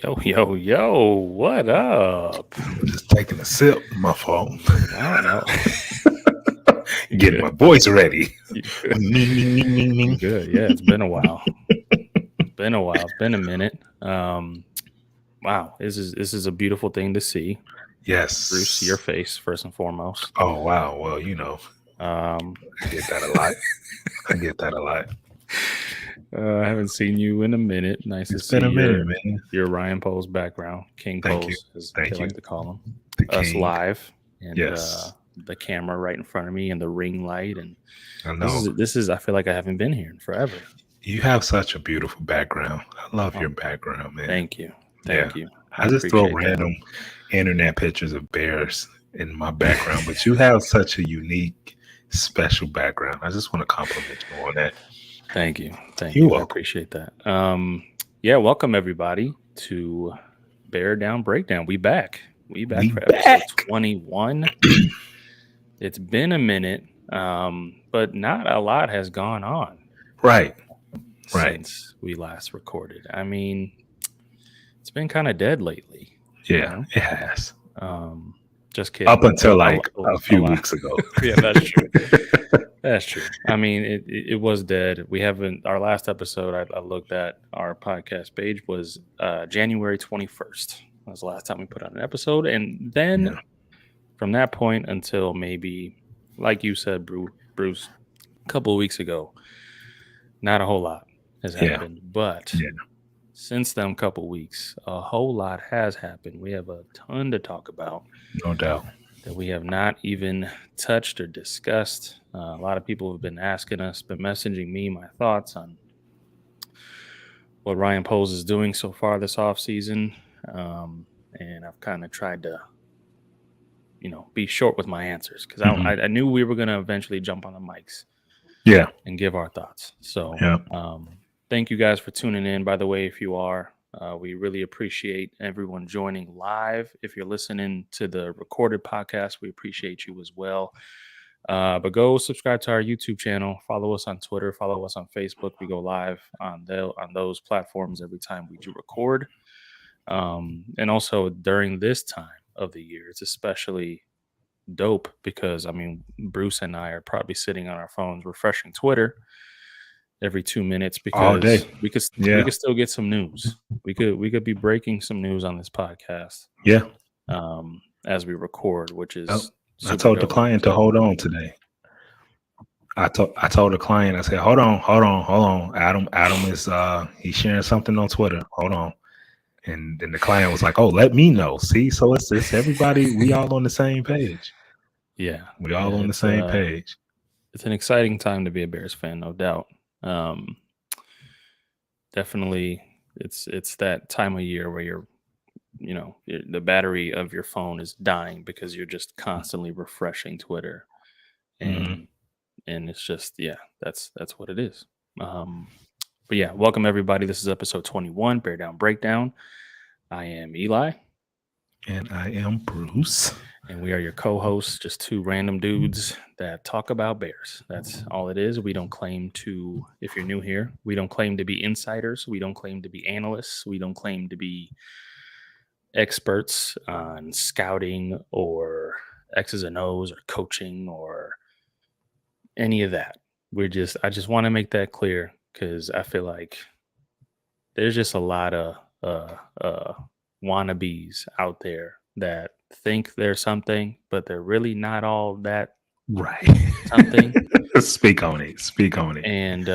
Yo, yo, yo, what up? Just taking a sip. My fault. No, no. You Getting my good. voice ready. You good. Ning, ning, ning, ning, You ning. good. Yeah, it's been a while. It's been a while. It's been a minute. Wow, this is a beautiful thing to see. Bruce, your Yes. face first and foremost. Oh wow. Well, Um, I get that a lot. I get that a lot. I haven't seen you in a minute. Nice to It's see been a minute, man. your Ryan Pose background, King Thank you. Pose, as they Thank you. like to call him. The Us king. live and Yes. the camera right in front of me and the ring light and I this know. is this is I feel like I haven't been here in forever. You have such a beautiful background. I love Oh, your background, man. thank you. Yeah. Thank you. I I just throw appreciate that. random internet pictures of bears in my background, but you have such a unique, special background. I just want to compliment you on that. Thank you. Thank You're you. I welcome. appreciate that. Yeah, welcome everybody to Bear Down Breakdown. We back. We back We for episode back. 21. It's been a minute, but not a lot has gone on Right. Right. since we last recorded. I mean, it's been kind of dead lately, you Yeah, know? it has. Just Up kidding. until A, like a, a a few lot. weeks ago. Yeah, that's true. That's true. I mean, it was dead. We haven't. Our last episode, I looked at our podcast page was January 21st. That was the last time we put out an episode, and then Yeah. from that point until maybe, like you said, Bruce, a couple of weeks ago, not a whole lot has Yeah. happened. But Yeah. since them couple weeks, a whole lot has happened. We have a ton to talk about No doubt. that we have not even touched or discussed. A lot of people have been asking us, been messaging me my thoughts on what Ryan Poles is doing so far this offseason. And I've kind of tried to, be short with my answers because Mhm. I knew we were going to eventually jump on the mics Yeah. and give our thoughts. So Yeah. thank you guys for tuning in. By the way, if you are, we really appreciate everyone joining live. If you're listening to the recorded podcast, we appreciate you as well. But go subscribe to our YouTube channel. Follow us on Twitter. Follow us on Facebook. We go live on those platforms every time we do record. And also during this time of the year, it's especially dope because Bruce and I are probably sitting on our phones refreshing Twitter every 2 minutes All day. because we Yeah. could still get some news. We could be breaking some news on this podcast Yeah. as we record, which is I super told the dope. client to So, hold on today. I told the client, I said, hold on. Adam is he's sharing something on Twitter. Hold on. And then the client was like, oh, let me know. See, so it's everybody, we all on the same page. yeah, We all on the it's same page. it's an exciting time to be a Bears fan, no doubt. Definitely, it's that time of year where the battery of your phone is dying because you're just constantly refreshing Twitter, Mhm. and it's just that's what it is. But yeah, welcome everybody. This is episode 21, Bear Down Breakdown. I am Eli, And I am Bruce. and we are your co-hosts, just two random dudes that talk about Bears. That's all it is. We don't claim to, if you're new here, we don't claim to be insiders. We don't claim to be analysts. We don't claim to be experts on scouting or X's and O's or coaching or any of that. I just want to make that clear because I feel like there's just a lot of wannabes out there that think they're something, but they're really not all that Right. something. Speak on it. Speak on it. And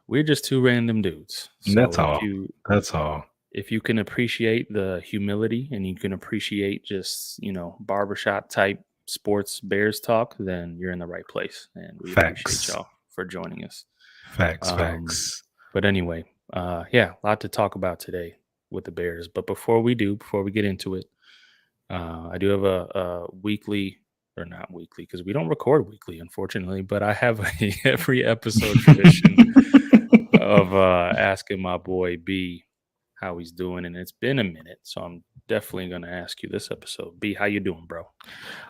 we're just two random dudes. So That's all. That's all. if you can appreciate the humility and you can appreciate just, barbershop type sports Bears talk, then you're in the right place. And we Facts. appreciate y'all for joining us. Facts. But anyway, a lot to talk about today with the Bears. But before we get into it, I do have a weekly, or not weekly, because we don't record weekly, unfortunately, but I have every episode tradition of asking my boy B how he's doing, and it's been a minute, so I'm definitely gonna ask you this episode. B, how you doing, bro?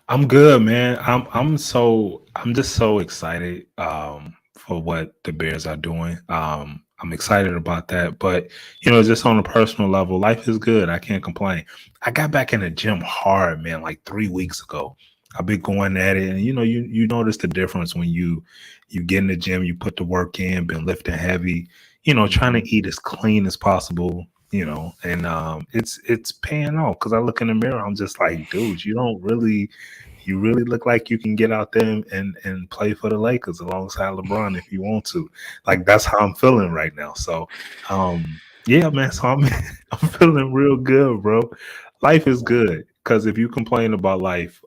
I'm good, man. I'm just so excited for what the Bears are doing. I'm excited about that. But just on a personal level, life is good. I can't complain. I got back in the gym hard, man, like 3 weeks ago. I've been going at it, and you notice the difference when you get in the gym, you put the work in, been lifting heavy, trying Mhm. to eat as clean as possible, and it's paying off because I look in the mirror, I'm just like, dude, you really look like you can get out there and play for the Lakers alongside LeBron if you want to. Like that's how I'm feeling right now. So yeah, man. So I'm I'm feeling real good, bro. Life is good. Cause if you complain about life,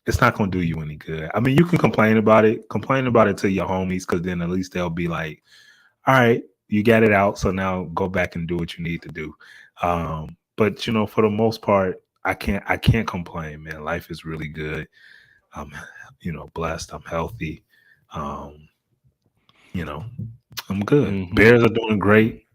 it's not gonna do you any good. I mean, you can complain about it to your homies, because then at least they'll be like, all right, you got it out. So now go back and do what you need to do. But for the most part, I can't complain, man. Life is really good. I'm blessed. I'm healthy. Um, you know, I'm good. Mhm. Bears are doing great,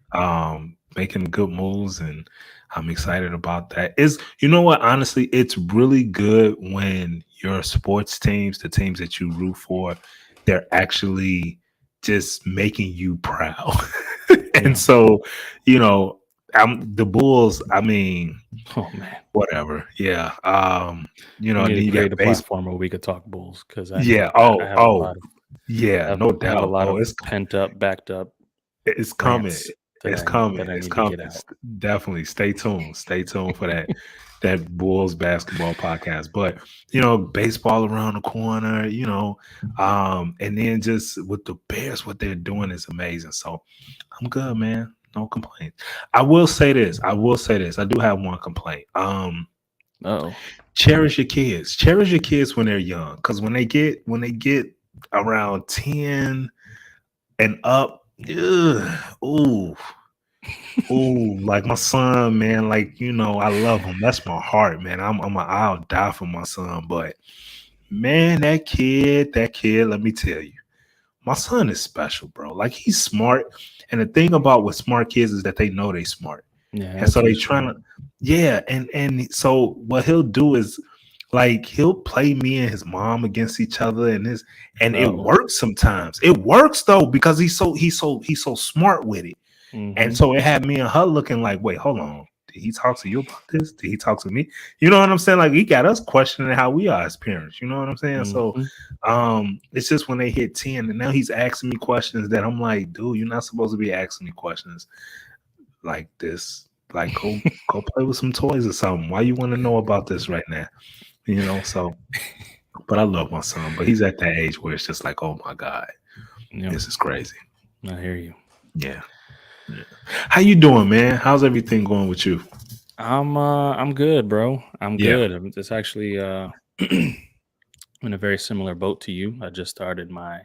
making good moves, and I'm excited about that. Is you know what? Honestly, it's really good when your sports teams, the teams that you root for, they're actually just making you proud. And Yeah. so, you know, the Bulls. I mean, Oh man. whatever. Yeah. We And need to then you got create a base. platform where we could talk Bulls because I Yeah. know I Oh. have a Oh. lot of Yeah. No I have a doubt. lot Oh, of pent up, backed up it's coming. rants It's coming. that I It's need to coming. get out. Definitely stay tuned. Stay tuned for that Bulls basketball podcast. But baseball around the corner. And then just with the Bears, what they're doing is amazing. So I'm good, man. No complaints. I will say this. I will say this. I do have one complaint. Oh. Cherish your kids. Cherish your kids when they're young, because when they get around 10 and up, ugh, ooh, ooh, like my son, man. Like I love him. That's my heart, man. I'll die for my son. But man, that kid. Let me tell you, my son is special, bro. Like he's smart, and the thing about with smart kids is that they know they smart, Yeah, and so that's they usually trying to, yeah. And so what he'll do is like he'll play me and his mom against each other, and it oh. works sometimes. It works though because he's so smart with it. And Mhm. so it had me and her looking like, wait, hold on. Did he talk to you about this? Did he talk to me? You know what I'm saying? Like he got us questioning how we are as parents. You know what I'm saying? So Mhm. it's just when they hit 10 and now he's asking me questions that I'm like, dude, you're not supposed to be asking me questions like this. Like go play with some toys or something. Why you want to know about this right now? So but I love my son, but he's at that age where it's just like, oh my God, Yep. this is crazy. I hear you. Yeah. Yeah. How you doing, man? How's everything going with you? I'm good, bro. I'm Yeah. good. It's actually in a very similar boat to you. I just started my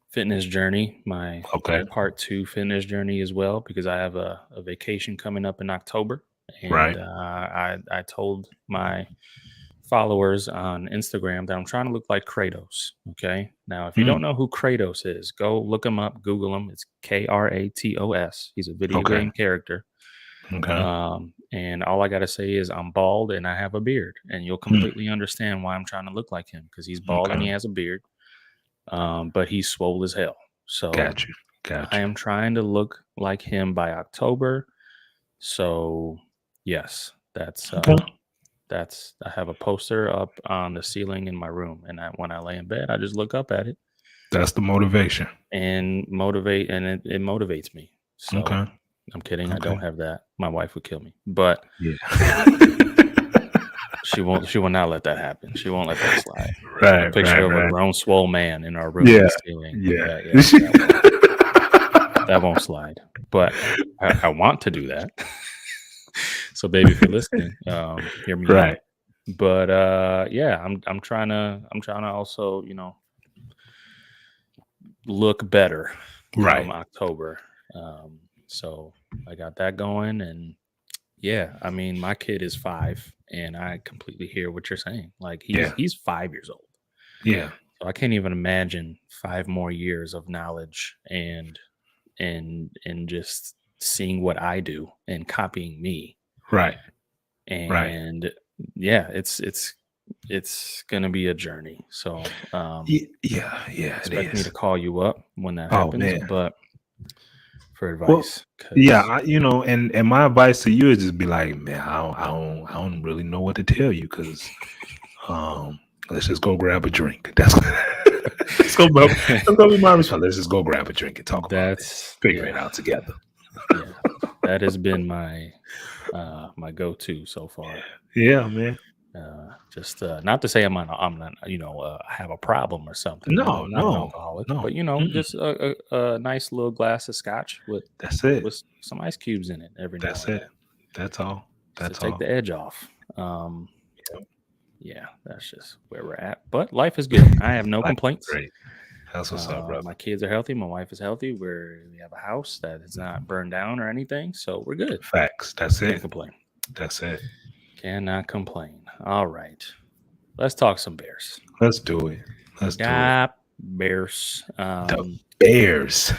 fitness journey, my Okay. part two fitness journey as well, because I have a vacation coming up in October, and Right. I told my followers on Instagram that I'm trying to look like Kratos. Okay, now if you don't Mm. know who Kratos is, go look him up, Google him. It's Kratos. He's a video Okay. game character. Okay. And all I gotta say is I'm bald and I have a beard, and you'll Mm. completely understand why I'm trying to look like him because he's bald and he Okay. has a beard, but he's swole as hell. So Got you. Got I you. am trying to look like him by October. So yes, Okay. that's I have a poster up on the ceiling in my room, and when I lay in bed, I just look up at it That's the motivation. and it motivates me. So Okay. I'm kidding, I Okay. don't have that. My wife would kill me, but Yeah. she will not let that happen. She won't let that slide. A Right. picture Right. of a Right. grown swole man in our room on Yeah. the ceiling. Yeah. Yeah, that won't slide. But I want to do that. So baby, if you're listening, hear me Right. out. But yeah, I'm trying to also, look better come Right. October. So I got that going, and yeah, I mean my kid is 5 and I completely hear what you're saying. Like Yeah. he's 5 years old. Yeah. So I can't even imagine 5 more years of knowledge and just seeing what I do and copying me. Right. Right. And yeah, it's gonna be a journey. So Yeah. Yeah. Yeah. It expect me to is. call you up when that Oh happens. man. But for Well, advice yeah, because and my advice to you is just be like, man, I don't really know what to tell you because um, let's just go grab a drink. That's gonna be my response. Let's just go grab a drink and talk about it. that's Figure it yeah, out together. yeah. That has been my go-to so far. Yeah, man. Just not to say I'm not have a problem or something. No, Not an no, alcoholic, no. but Mm-mm. just a nice little glass of scotch That's it. with some ice cubes in it every now That's and it. then, That's all. just to That's take all. the edge off. Um, Yep. yeah, that's just where we're at. But life is good. I have no Like, complaints. great. That's what's up, brother. My kids are healthy. My wife is healthy. We have a house that is not burned down or anything, so we're good. Facts. That's Can't it. complain. That's it. Cannot complain. All right, let's talk some Bears. Let's do it. Let's do it. Yeah, Bears. The Bears.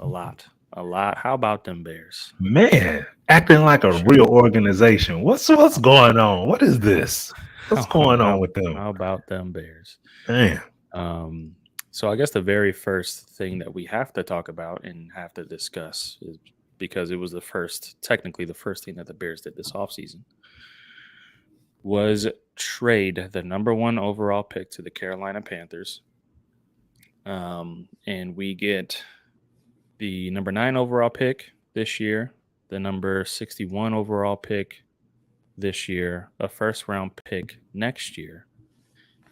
A lot, a lot. How about them Bears? Man, acting like a Sure. real organization. What's going on? What is this? What's How going on about with them? how about them Bears? Man. Um, so I guess the very first thing that we have to talk about and have to discuss is because it was technically the first thing that the Bears did this offseason was trade the number one overall pick to the Carolina Panthers. And we get the number 9 overall pick this year, the number 61 overall pick this year, a first round pick next year,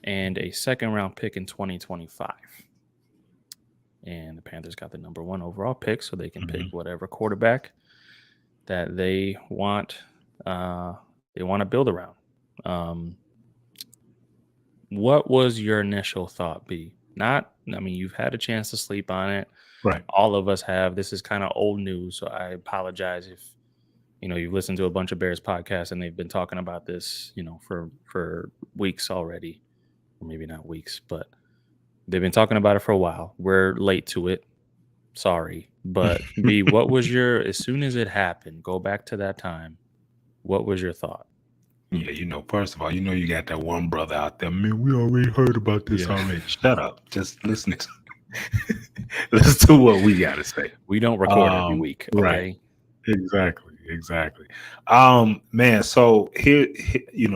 and a second round pick in 2025. And the Panthers got the number 1 overall pick, so they can pick whatever quarterback that they want. They want to build around. What was your initial thought, B? You've had a chance to sleep on it. Right. All of us have. This is kind of old news, so I apologize if you've listened to a bunch of Bears podcasts and they've been talking about this, for weeks already, or maybe not weeks, but they've been talking about it for a while. We're late to it. Sorry, but B, what was as soon as it happened? Go back to that time. What was your thought? Yeah, first of all, you got that one brother out there. Man, we already heard about this Yeah. already. Shut up. Just listen to listen to what we gotta say. We don't record every week, Right. okay? Exactly. Man, so here,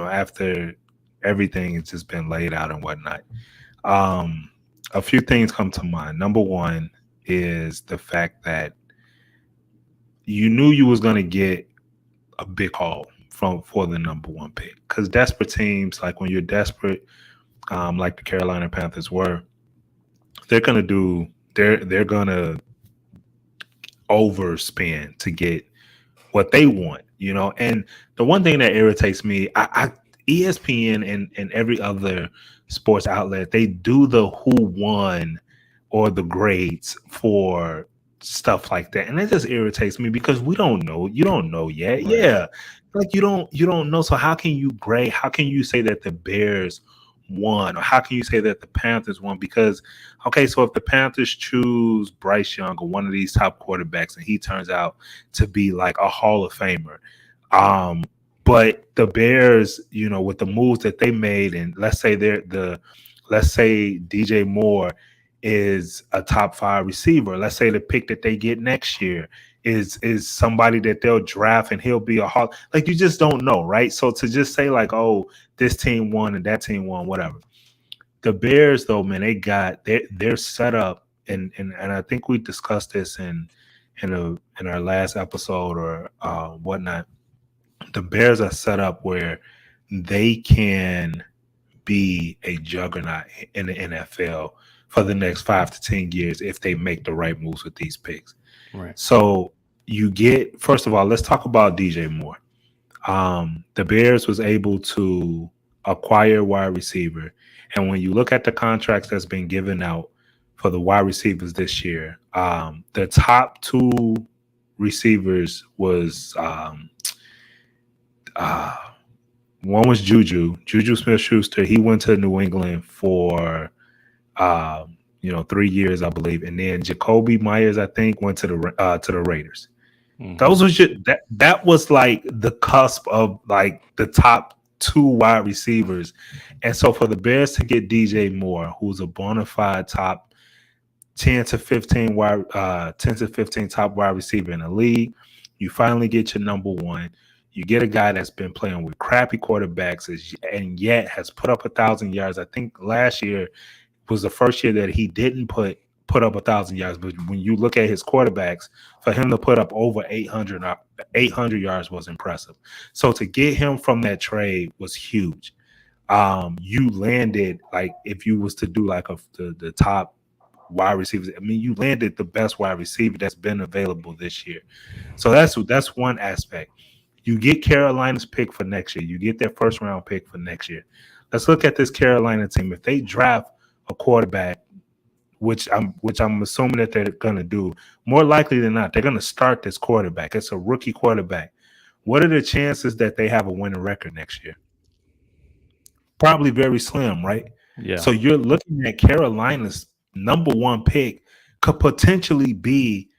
after everything has just been laid out and whatnot, a few things come to mind. Number one is the fact that you knew you was gonna get a big haul for the number 1 pick. Because desperate teams, like when you're desperate, like the Carolina Panthers were, they're gonna overspend to get what they want, And the one thing that irritates me, ESPN and every other sports outlet, they do the who won or the grades for stuff like that, and it just irritates me because we don't know. You don't know yet. Right. Yeah, like you don't know. So how can you grade? How can you say that the Bears won, or how can you say that the Panthers won? Because okay, so if the Panthers choose Bryce Young or one of these top quarterbacks, and he turns out to be like a Hall of Famer, but the Bears, with the moves that they made, and let's say DJ Moore is a top 5 receiver. Let's say the pick that they get next year is somebody that they'll draft and he'll be a Hall. Like, you just don't know, right? So to just say like, oh, this team won and that team won, whatever. The Bears, though, man, they're set up, and I think we discussed this in our last episode or whatnot. The Bears are set up where they can be a juggernaut in the NFL for the next 5 to 10 years if they make the right moves with these picks. Right. So first of all, let's talk about DJ Moore. The Bears was able to acquire wide receiver, and when you look at the contracts that's been given out for the wide receivers this year, the top 2 receivers was one was Juju Smith-Schuster. He went to New England for 3 years, I believe, and then Jacoby Myers, I think, went to the Raiders. Mhm. Those was that was like the cusp of like the top 2 wide receivers, and so for the Bears to get DJ Moore, who's a bona fide top 10 to 15 10 to 15 top wide receiver in the league. You finally get your number one. You get a guy that's been playing with crappy quarterbacks and yet has put up 1,000 yards. I think last year was the first year that he didn't put up 1,000 yards. But when you look at his quarterbacks, for him to put up over 800 yards was impressive. So to get him from that trade was huge. You landed, like, if you was to do like the top wide receivers, I mean, you landed the best wide receiver that's been available this year. So that's one aspect. You get Carolina's pick for next year. You get their first round pick for next year. Let's look at this Carolina team. If they draft a quarterback, which I'm assuming that they're going to do, more likely than not, they're going to start this quarterback. It's a rookie quarterback. What are the chances that they have a winning record next year? Probably very slim, right? Yeah. So you're looking at Carolina's number one pick could potentially be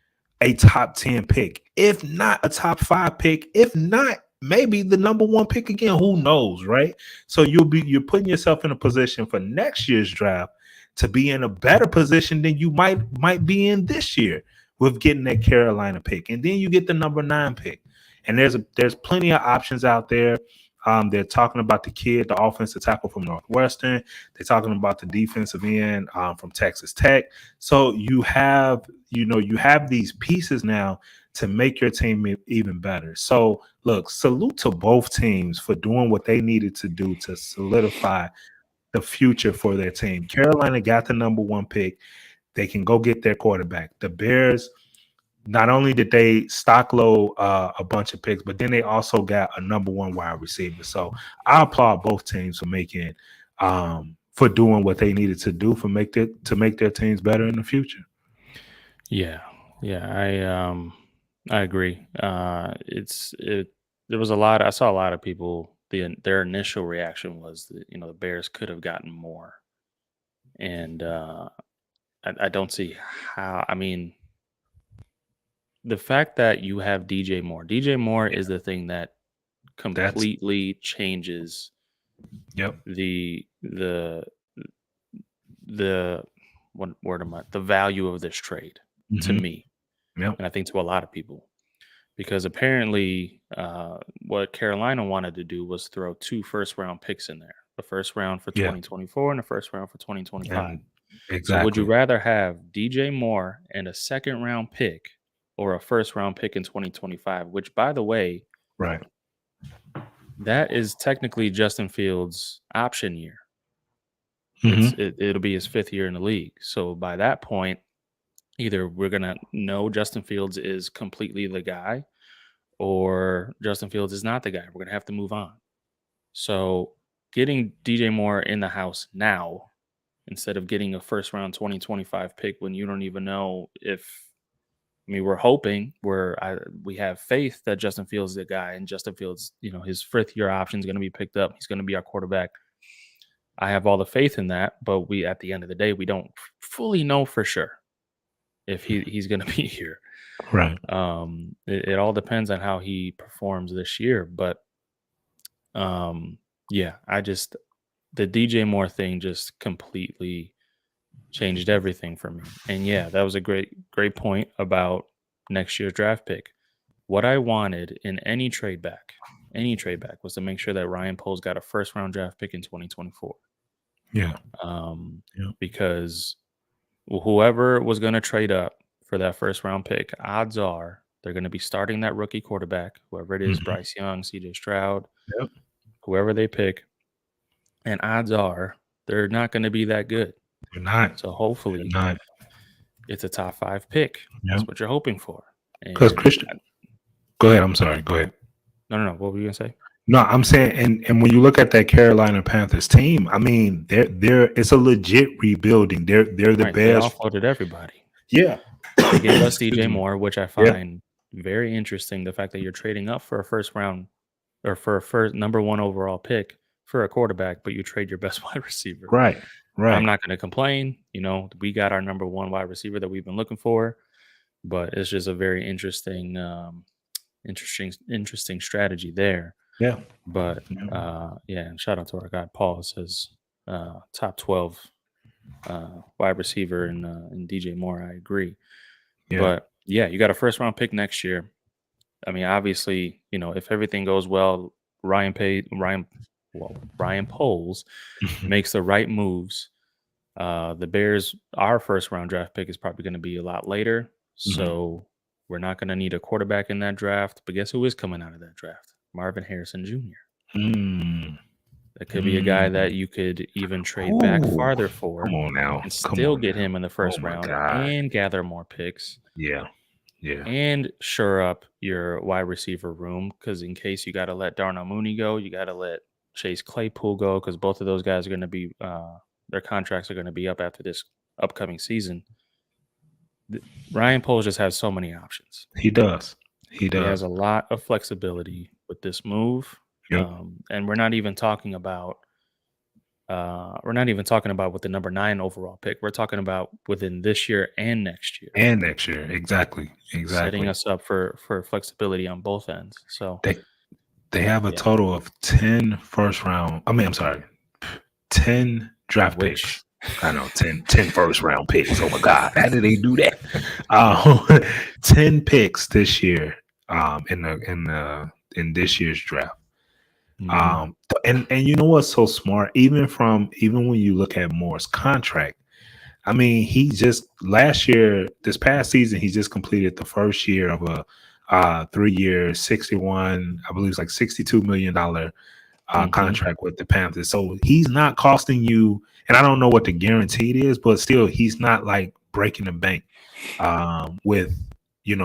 a top 10 pick, if not a top 5 pick, if not maybe the number one pick again. Who knows, right? So you're putting yourself in a position for next year's draft to be in a better position than you might be in this year with getting that Carolina pick. And then you get the number 9 pick. And there's plenty of options out there. They're talking about the kid, the offensive tackle from Northwestern. They're talking about the defensive end from Texas Tech. So you have these pieces now to make your team even better. So look, salute to both teams for doing what they needed to do to solidify the future for their team. Carolina got the number one pick. They can go get their quarterback. The Bears, not only did they stock load a bunch of picks, but then they also got a number one wide receiver. So I applaud both teams for doing what they needed to do to make their teams better in the future. Yeah. I agree. There was a lot. I saw a lot of people. Their initial reaction was that, the Bears could have gotten more, and I don't see how. I mean, the fact that you have DJ Moore is the thing that That's completely changes Yep. the what word am I? The value of this trade to Mm-hmm. me, Yep. and I think to a lot of people. Because apparently, what Carolina wanted to do was throw 2 first-round picks in there, the first round for Yeah. 2024 and the first round for 2025. And So would you exactly. rather have DJ Moore and a second-round pick or a first-round pick in 2025, which, by the way, Right. that is technically Justin Fields' option year. Mm-hmm. It'll be his 5th year in the league. So by that point, either we're going to know Justin Fields is completely the guy, or Justin Fields is not the guy. We're going to have to move on. So getting DJ Moore in the house now instead of getting a first round 2025 pick when you don't even know if, I mean, we're hoping we have faith that Justin Fields is the guy, and Justin Fields, his 5th year option is going to be picked up. He's going to be our quarterback. I have all the faith in that, but at the end of the day, we don't fully know for sure if he's going to be here. Right. It all depends on how he performs this year, but yeah, the DJ Moore thing just completely changed everything for me. And yeah, that was a great point about next year's draft pick. What I wanted in any trade back was to make sure that Ryan Poles got a first round draft pick in 2024. Yeah. Because whoever was going to trade up for that first round pick, odds are they're going to be starting that rookie quarterback, whoever it is, Mhm. Bryce Young, CJ Stroud, Yep. whoever they pick. And odds are they're not going to be that good. You're not. So You're hopefully not. it's a top 5 pick. Yeah. That's what you're hoping for. Because And Christian, go ahead. I'm sorry. Go ahead. no. What were you going to say? No, I'm saying, and when you look at that Carolina Panthers team, I mean, they're it's a legit rebuilding. They're the Right. They best. offloaded everybody. Yeah. They gave us Excuse DJ me. Moore, which I Yeah. find very interesting. The fact that you're trading up for a first round or for a first number 1 overall pick for a quarterback, but you trade your best wide receiver. Right. I'm Right. not going to complain. We got our number 1 wide receiver that we've been looking for, but it's just a very interesting strategy there. Yeah. But Yeah. yeah, and shout out to our guy Paul. It says top 12 wide receiver and DJ Moore. I agree. Yeah. But yeah, you got a first round pick next year. I mean, obviously, if everything goes well, Ryan Poles makes the right moves. The Bears, our first round draft pick is probably going to be a lot later, Mhm. so we're not going to need a quarterback in that draft. But guess who is coming out of that draft? Marvin Harrison Jr. Mm. That could be a guy Mm. that you could even trade back Ooh, farther come for on now. and Come still on get now. him in the Oh first my round God. and gather more picks Yeah. Yeah. and shore up your wide receiver room. Because in case you got to let Darnell Mooney go, you got to let Chase Claypool go because both of those guys are going to be their contracts are going to be up after this upcoming season. Ryan Poles just has so many options. He does. He He has does. a lot of flexibility with this move, Yep. and we're not even talking about with the number 9 overall pick. We're talking about within this year and next year, And next year. Exactly. setting Exactly. us up for flexibility on both ends. So They they have a yeah, total of 10 first round. I mean, I'm sorry, 10 I draft wish. picks. I know 10 first round picks. Oh my God. How did they do that? 10 picks this year in this year's draft. Mhm. And you know what's so smart? Even when you look at Moore's contract, I mean, he just this past season, he just completed the first year of a 3 year, 61, I believe it's like $62 million Mhm. contract with the Panthers. So he's not costing you, and I don't know what the guaranteed is, but still, he's not like breaking the bank with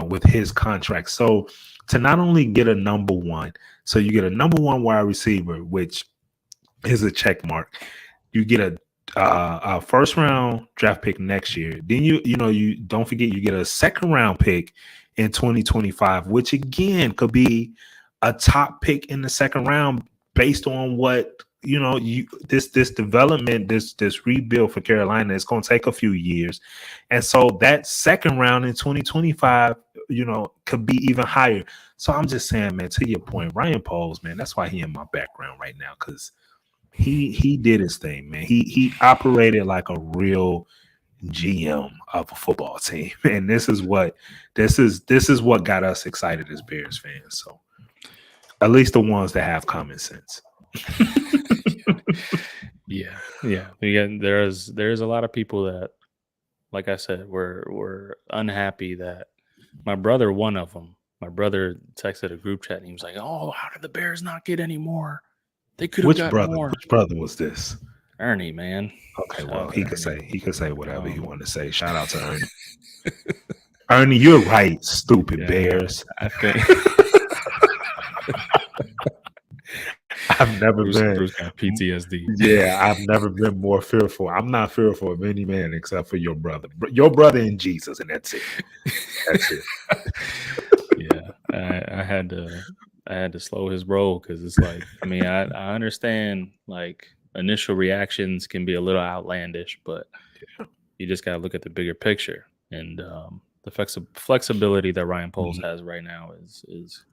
with his contract. So to not only get a number one, so you get a number one wide receiver, which is a check mark. You get a first round draft pick next year. Then you don't forget you get a second round pick in 2025, which again could be a top pick in the second round based on what this development, this rebuild for Carolina is going to take a few years. And so that second round in 2025 could be even higher. So I'm just saying, man, to your point, Ryan Poles, man, that's why he in my background right now, because he did his thing, man. He operated like a real GM of a football team, and this is what got us excited as Bears fans. So at least the ones that have common sense. Yeah. Yeah. Again, there's a lot of people that, like I said, were unhappy that my brother, one of them, my brother texted a group chat and he was like, "Oh, how did the Bears not get any more? They could have Which got brother? more." Which brother was this? Ernie, man. Okay, Shout well, out to Ernie. he could say whatever he Um, wanted to say. Shout out to Ernie. Ernie, you're right, stupid yeah, Bears. I think I've never been. Bruce got PTSD. Yeah, I've never been more fearful. I'm not fearful of any man except for your brother. Your brother and Jesus, and that's it. That's it. Yeah, I had to slow his roll because it's like, I mean, I understand like initial reactions can be a little outlandish, but you just got to look at the bigger picture. And the flexibility that Ryan Poles Mhm. has right now is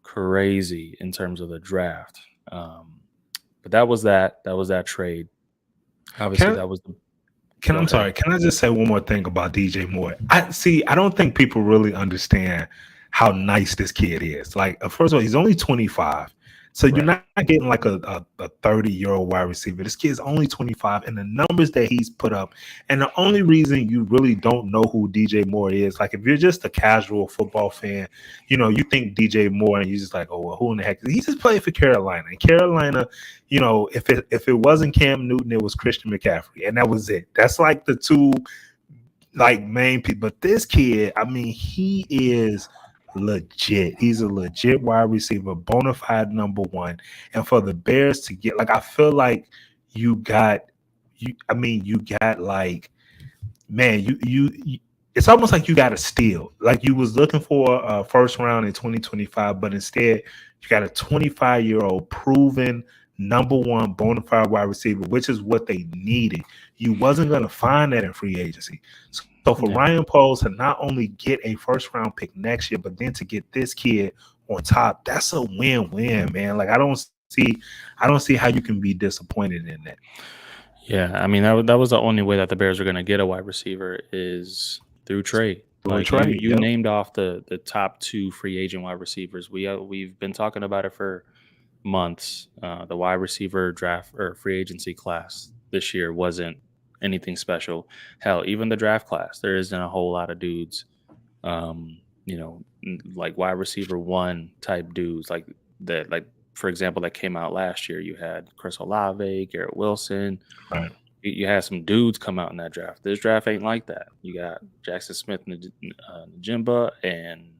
crazy in terms of the draft. But that was that trade. Obviously, Can that was the. I'm Go ahead. sorry. Can I just say one more thing about DJ Moore? I don't think people really understand how nice this kid is. Like, first of all, he's only 25. So you're Right. not getting like a 30-year-old wide receiver. This kid's only 25, and the numbers that he's put up. And the only reason you really don't know who DJ Moore is, like if you're just a casual football fan, you think DJ Moore and you're just like, oh, well, who in the heck? He just played for Carolina. And Carolina, if it wasn't Cam Newton, it was Christian McCaffrey, and that was it. That's like the two like main people. But this kid, I mean, he is legit. He's a legit wide receiver, bona fide number one. And for the Bears to get, like, I feel like you got you. I mean, you got like, man, you it's almost like you got a steal. Like you was looking for a first round in 2025, but instead you got a 25-year-old proven number one bona fide wide receiver, which is what they needed. You wasn't going to find that in free agency. So for Yeah. Ryan Poles to not only get a first round pick next year, but then to get this kid on top, that's a win-win, man. Like I don't see how you can be disappointed in that. Yeah, I mean that was the only way that the Bears are going to get a wide receiver is through trade. Through a Like you trade. you Yep. named off the top two free agent wide receivers. We've been talking about it for months. The wide receiver draft or free agency class this year wasn't anything special. Hell, even the draft class, there isn't a whole lot of dudes. Like wide receiver one type dudes, like that. Like for example, that came out last year. You had Chris Olave, Garrett Wilson. Right. You had some dudes come out in that draft. This draft ain't like that. You got Jackson Smith, Najimba, and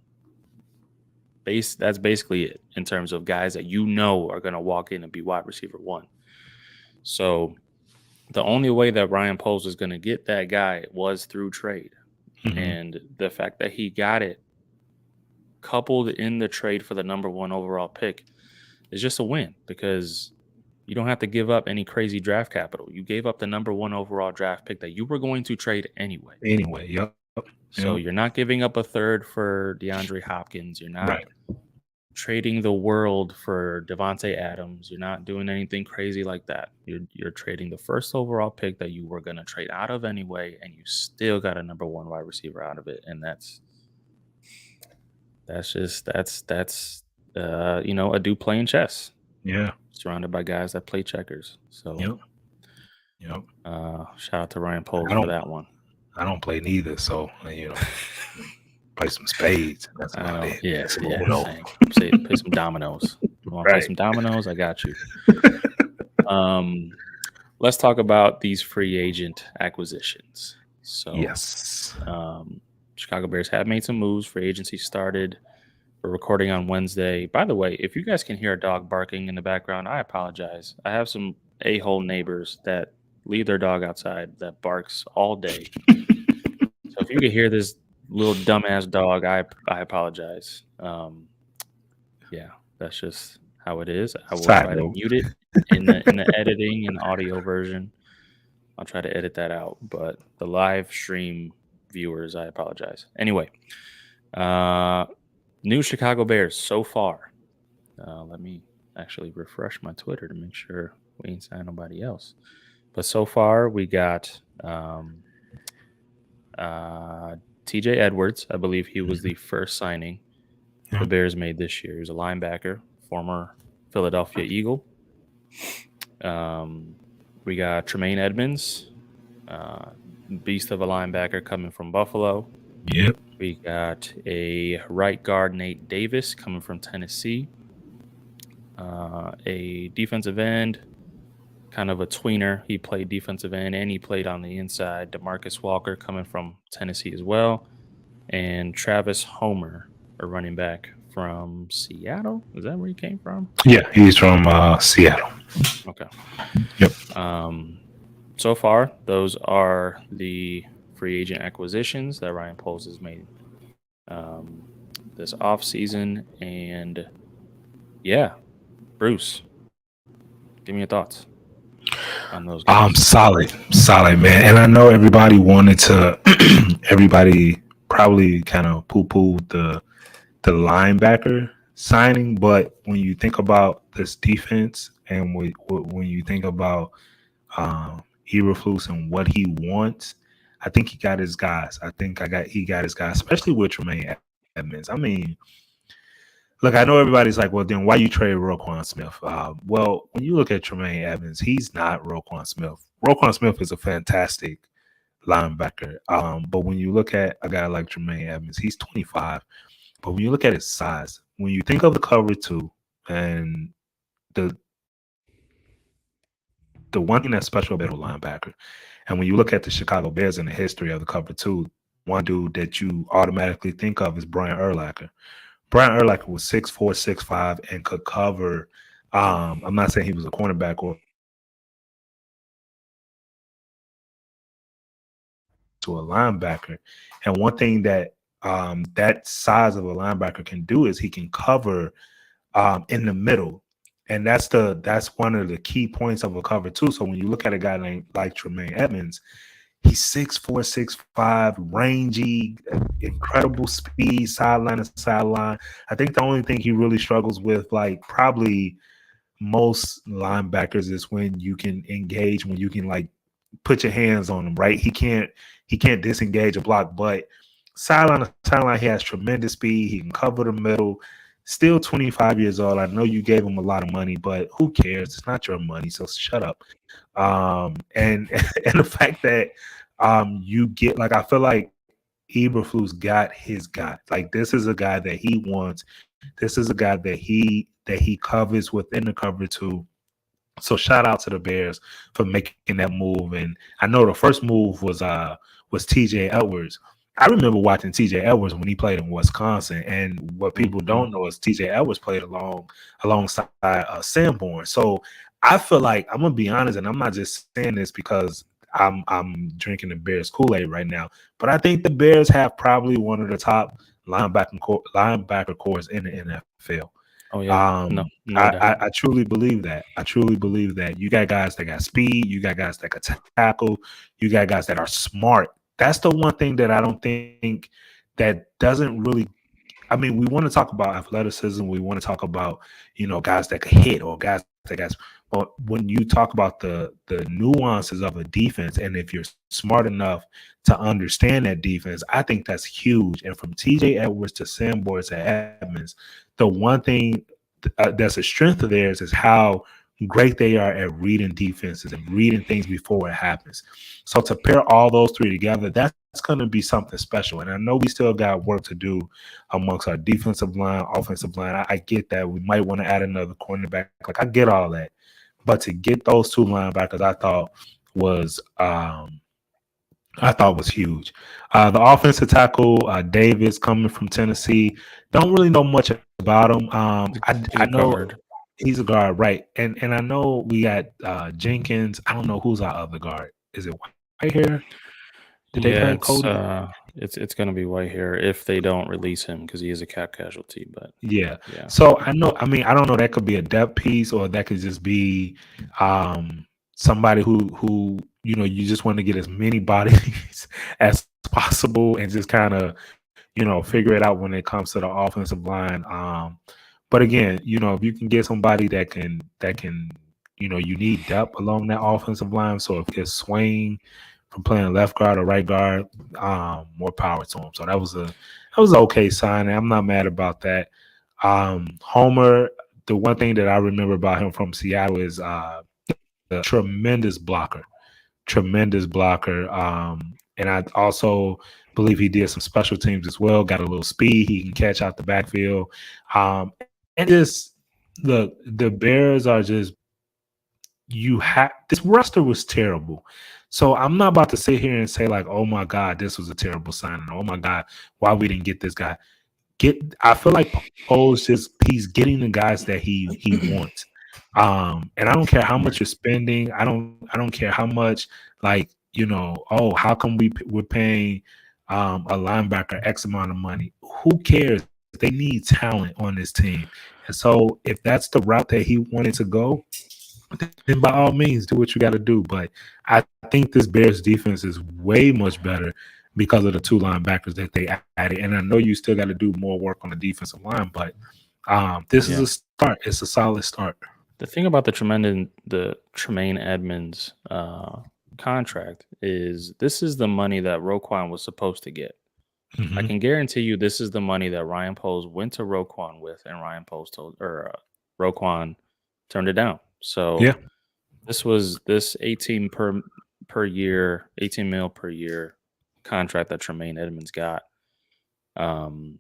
that's basically it in terms of guys that are going to walk in and be wide receiver one. So the only way that Ryan Poles was going to get that guy was through trade. Mm-hmm. And the fact that he got it coupled in the trade for the number one overall pick is just a win because you don't have to give up any crazy draft capital. You gave up the number one overall draft pick that you were going to trade anyway. Yep. So you're not giving up a third for DeAndre Hopkins. You're not Right. trading the world for Devontae Adams. You're not doing anything crazy like that. You're trading the first overall pick that you were going to trade out of anyway, and you still got a number one wide receiver out of it. And that's a dude playing chess. Yeah. Surrounded by guys that play checkers. So Yep. shout out to Ryan Poles for that one. I don't play neither, so play some spades. That's I about know. it. Yeah. Same. Play some dominoes. You want to play some dominoes? I got you. Let's talk about these free agent acquisitions. So yes, Chicago Bears have made some moves. Free agency started. We're recording on Wednesday. By the way, if you guys can hear a dog barking in the background, I apologize. I have some a-hole neighbors that leave their dog outside that barks all day. So if you could hear this little dumbass dog, I apologize. Yeah, that's just how it is. I will try to mute it in the editing and audio version. I'll try to edit that out, but the live stream viewers, I apologize. Anyway, new Chicago Bears so far. Let me actually refresh my Twitter to make sure we ain't signed nobody else. But so far, we got TJ Edwards. I believe he was the first signing the Bears made this year. He was a linebacker, former Philadelphia Eagle. We got Tremaine Edmonds, beast of a linebacker coming from Buffalo. Yep. We got a right guard, Nate Davis, coming from Tennessee. A defensive end, kind of a tweener. He played defensive end and he played on the inside. DeMarcus Walker coming from Tennessee as well. And Travis Homer, a running back from Seattle. Is that where he came from? Yeah, he's from Seattle. Okay. Yep. So far, those are the free agent acquisitions that Ryan Poles has made this offseason. And yeah, Bruce, give me your thoughts on those guys. Solid, man. And I know everybody wanted to, everybody probably kind of poo-pooed the linebacker signing, but when you think about this defense and when you think about Eberflus and what he wants, I think he got his guys. He got his guys, especially with Tremaine Edmonds. I mean, look, I know everybody's like, well, then why you trade Roquan Smith? Well, when you look at Tremaine Edmonds, he's not Roquan Smith. Roquan Smith is a fantastic linebacker. But when you look at a guy like Tremaine Edmonds, he's 25. But when you look at his size, when you think of the cover two and the one thing that's special about a linebacker, and when you look at the Chicago Bears and the history of the cover two, one dude that you automatically think of is Brian Urlacher. Brian Urlacher was 6'4", 6'5", and could cover. I'm not saying he was a cornerback or to a linebacker. And one thing that that size of a linebacker can do is he can cover in the middle. And that's one of the key points of a cover too. So when you look at a guy like Tremaine Edmonds, he's 6'4", 6'5", rangy, incredible speed, sideline to sideline. I think the only thing he really struggles with, like probably most linebackers, is when you can engage, when you can like put your hands on him, right? He can't disengage a block, but sideline, he has tremendous speed. He can cover the middle. Still 25 years old. I know you gave him a lot of money, but who cares? It's not your money, so shut up. And and the fact that you get like I feel like Eberflus got his guy. Like this is a guy that he wants. This is a guy that he covers within the cover too. So shout out to the Bears for making that move. And I know the first move was TJ Edwards. I remember watching TJ Edwards when he played in Wisconsin. And what people Mhm. don't know is TJ Edwards played alongside Sanborn. So I feel like I'm gonna be honest, and I'm not just saying this because I'm drinking the Bears Kool-Aid right now, but I think the Bears have probably one of the top linebacker cores in the NFL. Oh yeah, no, no I doubt. truly believe that. I truly believe that you got guys that got speed, you got guys that can tackle, you got guys that are smart. That's the one thing that I don't think that doesn't really. I mean, we want to talk about athleticism. We want to talk about guys that can hit or guys that got. But when you talk about the nuances of a defense, and if you're smart enough to understand that defense, I think that's huge. And from T.J. Edwards to Sam Boyd to Edmonds, the one thing that's a strength of theirs is how great they are at reading defenses and reading things before it happens. So to pair all those three together, that's going to be something special. And I know we still got work to do amongst our defensive line, offensive line. I get that. We might want to add another cornerback. Like I get all that. But to get those two linebackers, was I thought was huge. The offensive tackle, Davis, coming from Tennessee, don't really know much about him. I He's a know guard. he's a guard, right? And I know we got Jenkins. I don't know who's our other guard. Is it Whitehair? Did they Yeah, pay Cody? it's gonna be White here if they don't release him because he is a cap casualty. But Yeah. yeah, So I know. I mean, I don't know. That could be a depth piece, or that could just be somebody who you just want to get as many bodies as possible and just kind of figure it out when it comes to the offensive line. But again, if you can get somebody that can you need depth along that offensive line. So if it's swaying from playing left guard or right guard, more power to him. So that was an okay sign. And I'm not mad about that. Homer, the one thing that I remember about him from Seattle is a tremendous blocker, tremendous blocker. And I also believe he did some special teams as well. Got a little speed. He can catch out the backfield. And just look, the Bears are just this roster was terrible. So I'm not about to sit here and say like, oh my God, this was a terrible signing. Oh my God, why we didn't get this guy. I feel like Poe's he's getting the guys that he wants. And I don't care how much you're spending. I don't care how much like, oh, how come we're paying a linebacker X amount of money? Who cares? They need talent on this team. And so if that's the route that he wanted to go, then by all means do what you got to do. But I think this Bears defense is way much better because of the two linebackers that they added. And I know you still got to do more work on the defensive line, but this is a yeah. start. It's a solid start. The thing about the Tremaine Edmonds contract is this is the money that Roquan was supposed to get. I Hmm. can guarantee you this is the money that Ryan Poles went to Roquan with, and Ryan Poles told or Roquan turned it down. So Yeah, this 18 mil per year contract that Tremaine Edmonds got um,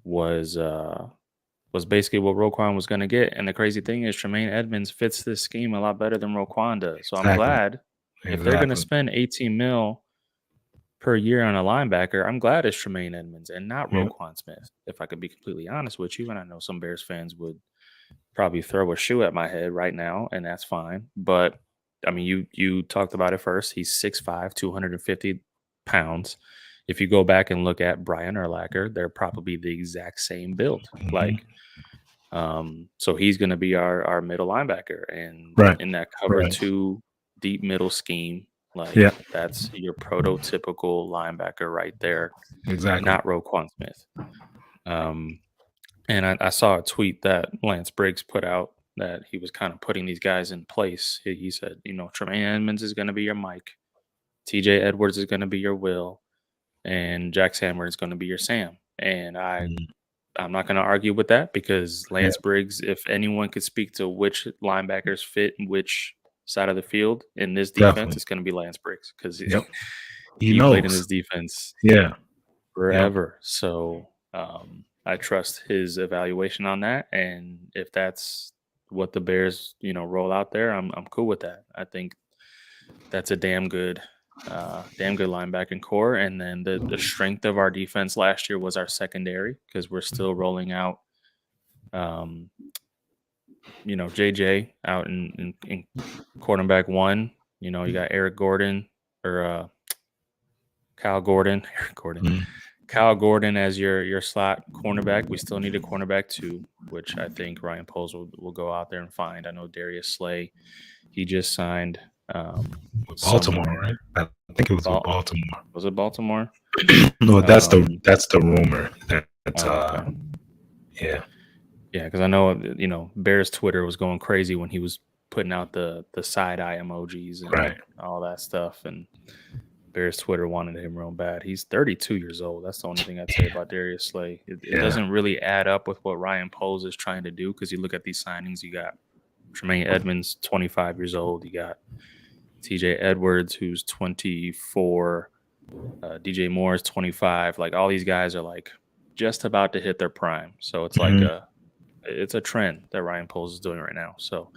was was basically what Roquan was going to get. And the crazy thing is, Tremaine Edmonds fits this scheme a lot better than Roquan does. So I'm exactly, glad if they're going to exactly. spend 18 mil per year on a linebacker, I'm glad it's Tremaine Edmonds and not Yeah, Roquan Smith. If I could be completely honest with you, and I know some Bears fans would probably throw a shoe at my head right now, and that's fine. But I mean, you talked about it first. He's 6'5", 250 pounds. If you go back and look at Brian Urlacher, they're probably the exact same build. hmm, Like, so he's going to be our middle linebacker, and right, in that cover right. two deep middle scheme, Yeah, like that's your prototypical linebacker right there, exactly. not Roquan Smith. Um, and I saw a tweet that Lance Briggs put out. that he was kind of putting these guys in place. He said, Tremaine Edmonds is going to be your Mike, TJ Edwards is going to be your Will, and Jack Sammer is going to be your Sam. And Mhm. I'm not going to argue with that because Yeah, Lance Briggs, if anyone could speak to which linebackers fit in which side of the field in this defense, definitely. it's going to be Lance Briggs because Yep. He he played in knows. this defense Yeah. Yep. forever. So I trust his evaluation on that. And if that's what the Bears, roll out there, I'm cool with that. I think that's a damn good linebacking core. And then the strength of our defense last year was our secondary because we're still rolling out, um, JJ out in quarterback one. You got Eric Gordon or Kyle Gordon, Eric Gordon, Mhm. Kyle Gordon as your slot cornerback. We still need a cornerback too, which I think Ryan Poles will go out there and find. I know Darius Slay, he just signed With Baltimore, somewhere. right? I think it was with Baltimore. Was it Baltimore? No, that's Um, the rumor. That's oh, okay. yeah. Yeah, because I know Bears Twitter was going crazy when he was putting out the side eye emojis and Right. all that stuff, and Bears Twitter wanted him real bad. He's 32 years old. That's the only thing I'd say about Darius Slay. It Yeah. doesn't really add up with what Ryan Poles is trying to do because you look at these signings. You got Tremaine Edmonds, 25 years old. You got TJ Edwards, who's 24. DJ Moore is 25. Like all these guys are like just about to hit their prime. So it's like Mhm. it's a trend that Ryan Poles is doing right now. So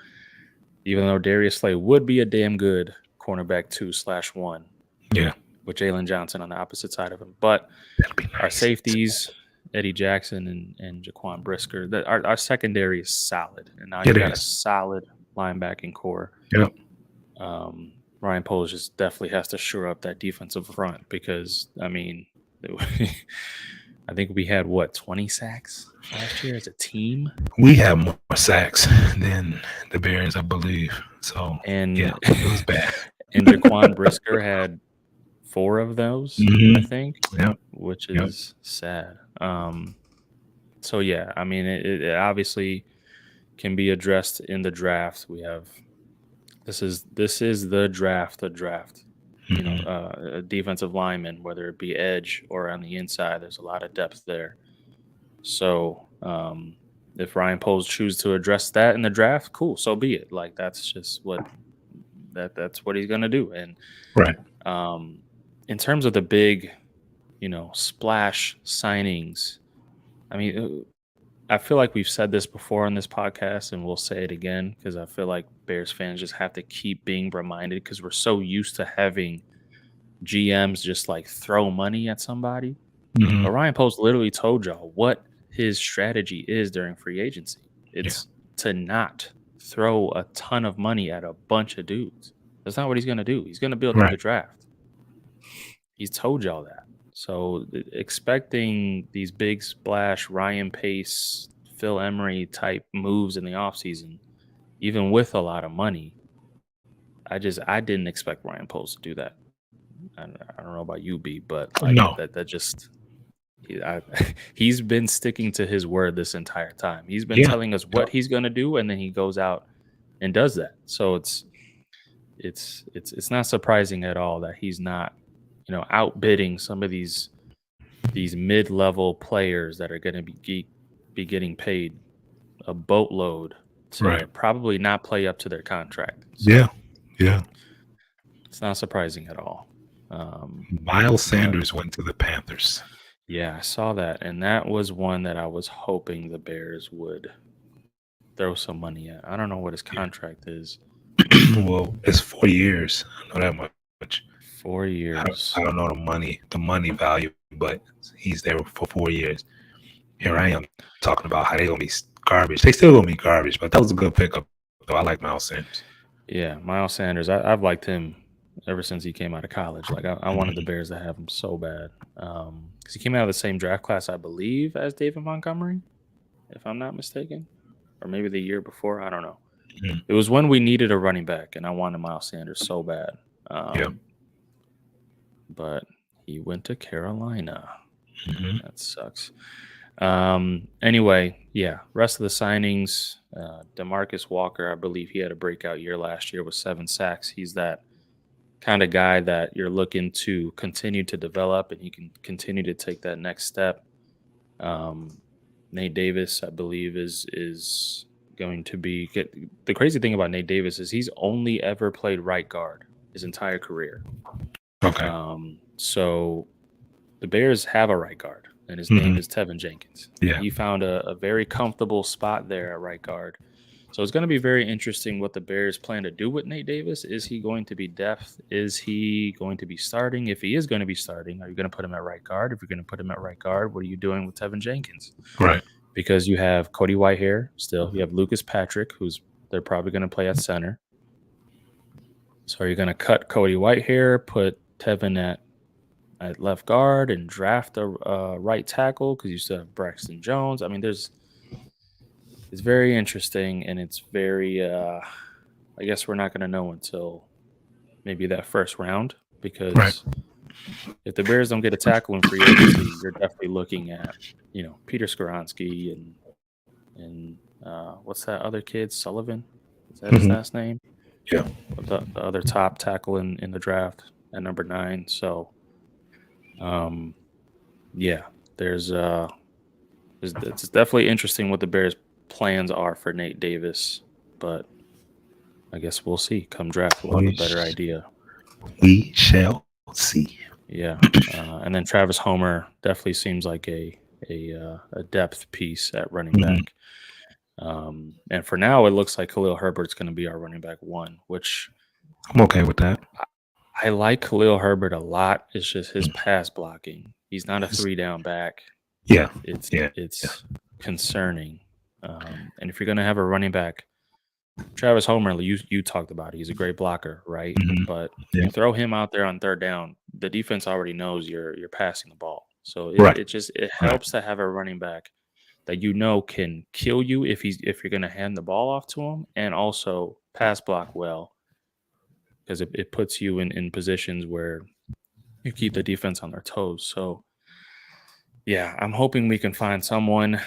even though Darius Slay would be a damn good cornerback 2/1 Yeah. with Jalen Johnson on the opposite side of him, but That'd be our nice. safeties, Eddie Jackson and Jaquan Brisker, our secondary is solid, and now you It got a is. solid linebacking core. Yep. Ryan Poles just definitely has to shore up that defensive front because I mean, I think we had 20 sacks last year as a team, We have more sacks than the Bears, I believe. So and yeah, it was bad. and Jaquan Brisker had 4 of those, I Mhm. think, Yep. which Yep. is sad. So yeah, I mean, it obviously can be addressed in the draft. We have this is the draft. Mhm. A defensive lineman, whether it be edge or on the inside, there's a lot of depth there. So if Ryan Poles chooses to address that in the draft, cool, so be it. Like that's just that's what he's gonna do. And Right. um, in terms of the big, splash signings, I mean, I feel like we've said this before on this podcast, and we'll say it again because I feel like Bears fans just have to keep being reminded because we're so used to having GMs just like throw money at somebody. But Mhm. Ryan Post literally told y'all what his strategy is during free agency. Yeah. It's to not throw a ton of money at a bunch of dudes. That's not what he's going to do. He's going to build through the Right. draft. He's told y'all that. So expecting these big splash Ryan Pace, Phil Emery type moves in the offseason, even with a lot of money, I didn't expect Ryan Post to do that. I don't know about you, B, but like No. that just he's been sticking to his word this entire time. He's been Yeah. telling us Yep. what he's going to do, and then he goes out and does that. So it's not surprising at all that he's not, outbidding some of these mid-level players that are going to be getting paid a boatload Right. to probably not play up to their contract. Yeah. So Yeah. it's not surprising at all. Miles But Sanders went to the Panthers. yeah, I saw that, and that was one that I was hoping the Bears would throw some money at. I don't know what his Yeah. contract is. Well, it's 4 years. I know that much. 4 I years. don't know the money value, but he's there for 4 years. Here I am talking about how they gonna be garbage. They still gonna be garbage, but that was a good pickup. Though I like Miles Sanders. Yeah, Miles Sanders. I've liked him ever since he came out of college. Like I wanted the Mhm. Bears to have him so bad. Because he came out of the same draft class, I believe, as David Montgomery, if I'm not mistaken, or maybe the year before. I don't know. Mhm. It was when we needed a running back, and I wanted Miles Sanders so bad. Yeah. But he went to Carolina. Mhm. That sucks. Anyway, Yeah, rest of the signings, Demarcus Walker, I believe he had a breakout year last year with 7 sacks. He's that kind of guy that you're looking to continue to develop, and he can continue to take that next step. Um, Nate Davis, I believe, is going to be get. The crazy thing about Nate Davis is he's only ever played right guard his entire career. Okay. So the Bears have a right guard, and his name Hmm. is Tevin Jenkins. And Yeah. he found a very comfortable spot there at right guard. So it's going to be very interesting what the Bears plan to do with Nate Davis. Is he going to be depth? Is he going to be starting? If he is going to be starting, are you going to put him at right guard? If you're going to put him at right guard, what are you doing with Tevin Jenkins? Right. Because you have Cody Whitehair still. You have Lucas Patrick, who's they're probably going to play at center. So are you going to cut Cody Whitehair, put Tevin at left guard, and draft a right tackle because you still have Braxton Jones? I mean, it's very interesting, and it's very. I guess we're not going to know until maybe that first round Right. because if the Bears don't get a tackle in free agency, you're definitely looking at Peter Skoronsky and what's that other kid, Sullivan? Is that his Hmm. last name? Yeah. The other top tackle in the draft at number 9. So, yeah, there's it's definitely interesting what the Bears' plans are for Nate Davis, but I guess we'll see. Come draft, we'll have a better idea. We shall see. Yeah, and then Travis Homer definitely seems like a depth piece at running Hmm. back. And for now, it looks like Khalil Herbert's going to be our running back 1, which I'm okay with that. I like Khalil Herbert a lot. It's just his pass blocking. He's not a 3-down back. Yeah. It's Yeah. it's concerning. And if you're going to have a running back, Travis Homer, you talked about it. He's a great blocker, right? Hmm. But Yeah. you throw him out there on 3rd down, the defense already knows you're passing the ball. So Right. it Right. helps to have a running back that can kill you if you're going to hand the ball off to him, and also pass block well, because it puts you in positions where you keep the defense on their toes. So yeah, I'm hoping we can find someone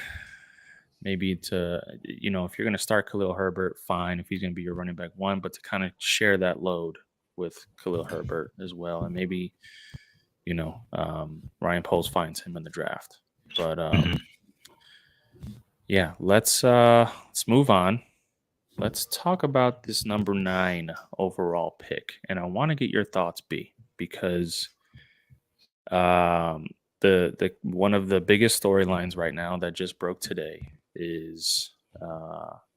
maybe to, if you're going to start Khalil Herbert, fine, if he's going to be your running back 1, but to kind of share that load with Khalil Herbert as well. And maybe, Ryan Poles finds him in the draft. But Mhm. yeah, let's move on. Let's talk about this number 9 overall pick. And I want to get your thoughts, B, because the one of the biggest storylines right now that just broke today is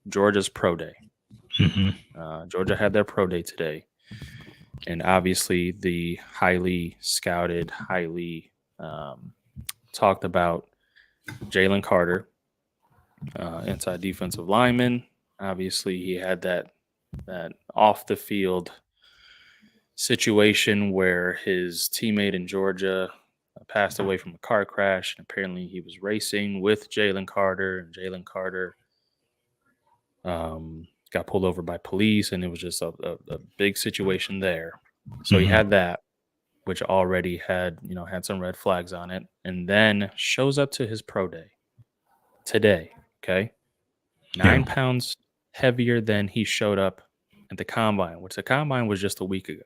Georgia's pro day. Mhm. Georgia had their pro day today, and obviously the highly scouted, highly talked about Jalen Carter, inside defensive lineman. Obviously, he had that off the field situation where his teammate in Georgia passed away from a car crash, and apparently he was racing with Jalen Carter, and Jalen Carter got pulled over by police, and it was just a big situation there. So he Mhm. had that, which already had had some red flags on it, and then shows up to his pro day today. Okay, Yeah. 9 pounds heavier than he showed up at the combine, which the combine was just a week ago.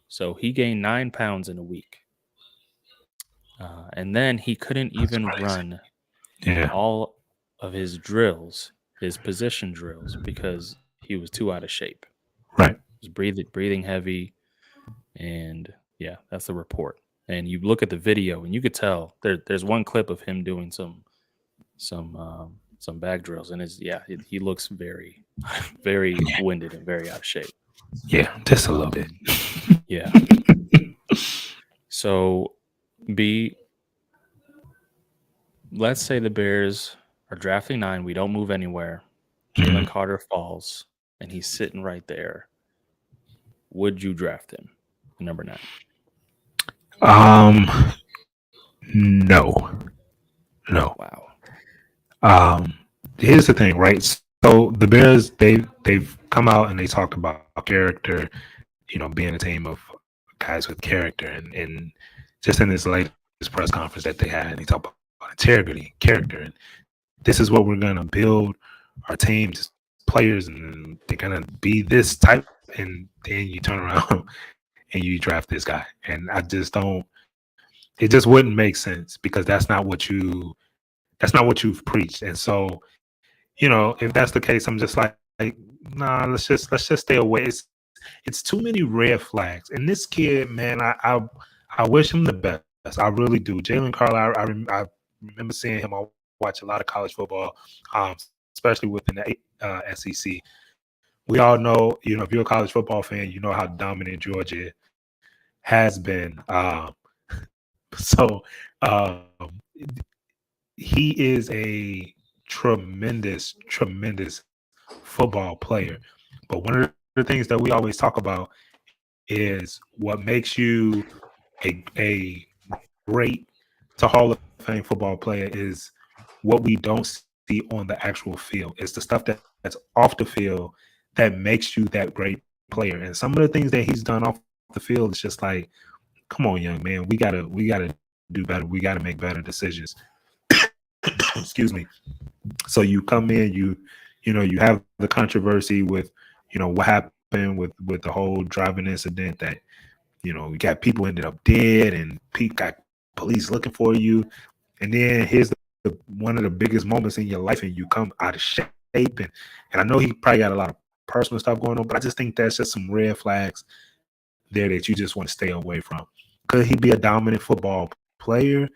So he gained 9 pounds in a week. And then he couldn't That's even crazy. run Yeah. all of his drills, his position drills, because he was too out of shape. Right. He was breathing heavy. And yeah, that's the report. And you look at the video and you could tell there's one clip of him doing some back drills, and he looks very, very winded and very out of shape. Yeah. Just a little bit. Yeah. So B, let's say the Bears are drafting 9. We don't move anywhere. Jalen Mhm. Carter falls, and he's sitting right there. Would you draft him at number 9? Um. No. No. Wow. Um. Here's the thing, right? So the Bears, they've come out and they talked about character, being a team of guys with character, and just in this latest press conference that they had, they talked about integrity, character, and this is what we're gonna build our teams, players, and they're gonna be this type, and then you turn around and you draft this guy. And I just don't. It just wouldn't make sense because that's not what you've preached. And so, if that's the case, I'm just like, nah, let's just stay away. It's too many red flags. And this kid, man, I wish him the best. I really do. Jalen Carter, I remember seeing him. I watch a lot of college football, especially within the SEC. We all know, if you're a college football fan, you know how dominant Georgia has been. So he is a tremendous football player. But one of the things that we always talk about is what makes you a great to Hall of Fame football player is what we don't see on the actual field. It's the stuff that's off the field that makes you that great player. And some of the things that he's done off the field is just like, come on, young man, we gotta do better. We gotta make better decisions. Excuse me. So you come in, you have the controversy with, what happened with the whole driving incident that, you got people ended up dead and got police looking for you. And then here's one of the biggest moments in your life and you come out of shape. And I know he probably got a lot of personal stuff going on, but I just think that's just some red flags there that you just want to stay away from. Could he be a dominant football player?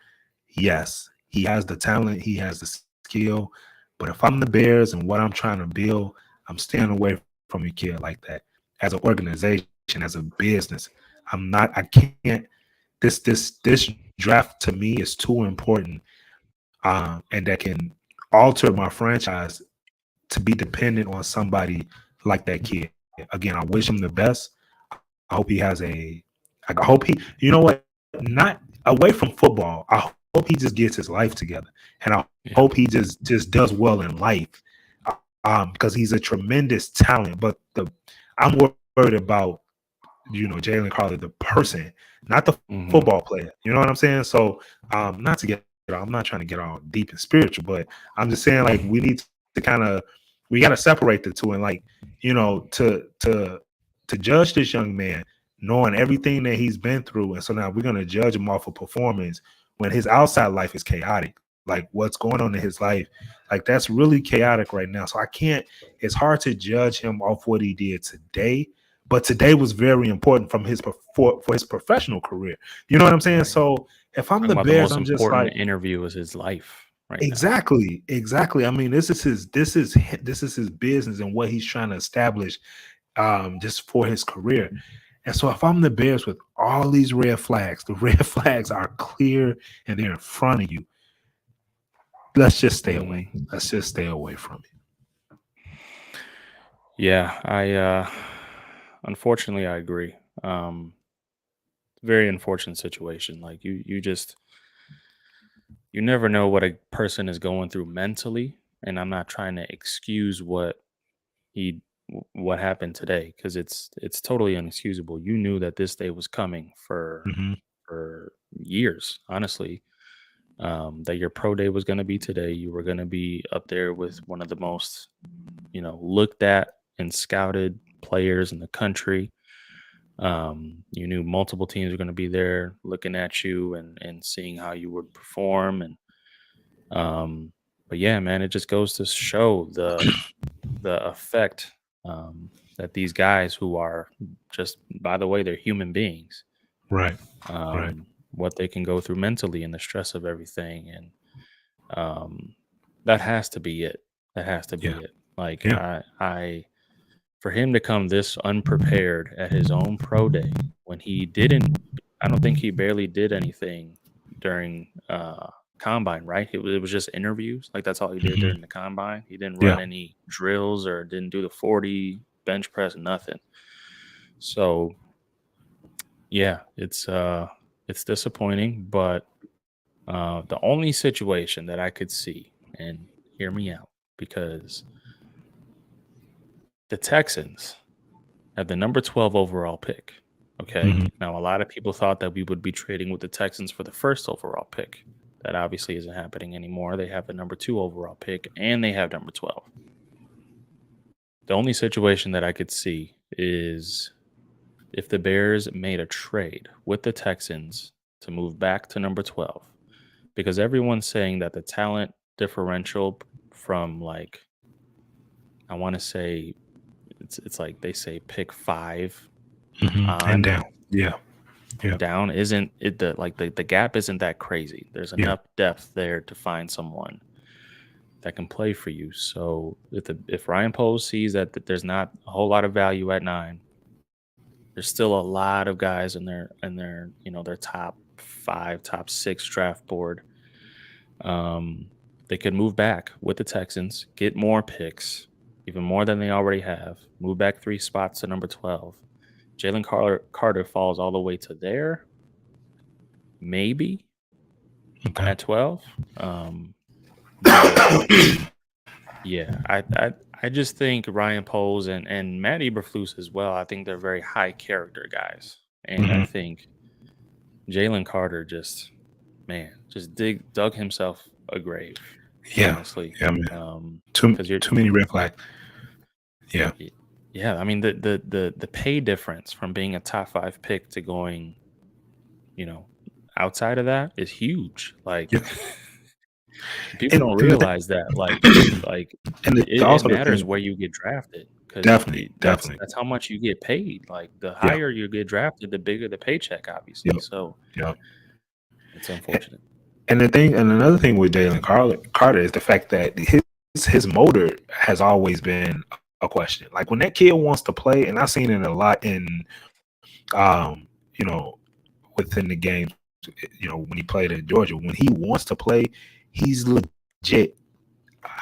Yes. He has the talent, he has the skill. But if I'm the Bears and what I'm trying to build, I'm staying away from a kid like that. As an organization, as a business, I can't. This draft to me is too important, and that can alter my franchise to be dependent on somebody like that kid. Again, I wish him the best. I hope he has I hope he, you know what, not away from football. I hope he just gets his life together, and I Yeah. hope he just does well in life, because he's a tremendous talent. But I'm worried about, Jalen Carter, the person, not the Hmm. football player. You know what I'm saying? So, not to get, I'm not trying to get all deep and spiritual, but I'm just saying, like, we need to we got to separate the two, and, like, to judge this young man, knowing everything that he's been through, and so now we're gonna judge him off of performance when his outside life is chaotic. Like, what's going on in his life, like, that's really chaotic right now. So I can't. It's hard to judge him off what he did today, but today was very important from for his professional career. You know what I'm saying? Right. So if I'm Talking the about the Bears, most I'm just important like, interview is his life right now. exactly. I mean, this is his business and what he's trying to establish, just for his career. And so if I'm the Bears with all these red flags, the red flags are clear and they're in front of you. Let's just stay away. Hmm. Let's just stay away from it. Yeah, I unfortunately I agree. Um, very unfortunate situation. Like you never know what a person is going through mentally, and I'm not trying to excuse he what happened today because it's totally inexcusable. You knew that this day was coming Hmm. for years, honestly. That your pro day was going to be today. You were going to be up there with one of the most, looked at and scouted players in the country. You knew multiple teams were going to be there looking at you and seeing how you would perform. And um, but yeah, man, it just goes to show the effect, that these guys who are just, by the way, they're human beings, Right. Right. what they can go through mentally and the stress of everything. And that has to be it. That has to Yeah. be it. Like Yeah. for him to come this unprepared at his own pro day when he didn't, I don't think he barely did anything during combine, right? It was just interviews. Like that's all he did Hmm. during the combine. He didn't run Yeah. any drills or didn't do the 40 bench press, nothing. So yeah, it's disappointing, but the only situation that I could see, and hear me out, because the Texans had the number 12 overall pick. Okay. Hmm. Now, a lot of people thought that we would be trading with the Texans for the first overall pick. That obviously isn't happening anymore. They have the number 2 overall pick and they have number 12. The only situation that I could see is if the Bears made a trade with the Texans to move back to number 12, because everyone's saying that the talent differential from like, I want to say it's like they say pick 5 And on down. Yeah. Yeah. down isn't it, the gap isn't that crazy. There's Yeah. enough depth there to find someone that can play for you. So if Ryan Poles sees that there's not a whole lot of value at 9, there's still a lot of guys in their their top 5, top 6 draft board. Um, they could move back with the Texans, get more picks, even more than they already have. Move back 3 spots to number 12. Jalen Carter falls all the way to there, maybe Okay. at 12. But yeah, I just think Ryan Poles and Matt Eberflus as well. I think they're very high character guys, and I hmm think Jalen Carter just dug himself a grave, Yeah. honestly. Yeah, man. Too Because you're too many red flags. Yeah. y- yeah, I mean the pay difference from being a top 5 pick to going, you know, outside of that is huge. Like Yeah. people don't And the realize that. Like and it also the matters thing, where you get drafted because definitely, that's definitely. that's how much you get paid. Like the Yeah. higher you get drafted, the bigger the paycheck, obviously. Yep. So Yep. it's unfortunate. And another thing with Carter is the fact that his motor has always been a question. Like when that kid wants to play, and I've seen it a lot in, you know, within the game. You know, when he played at Georgia, when he wants to play, he's legit.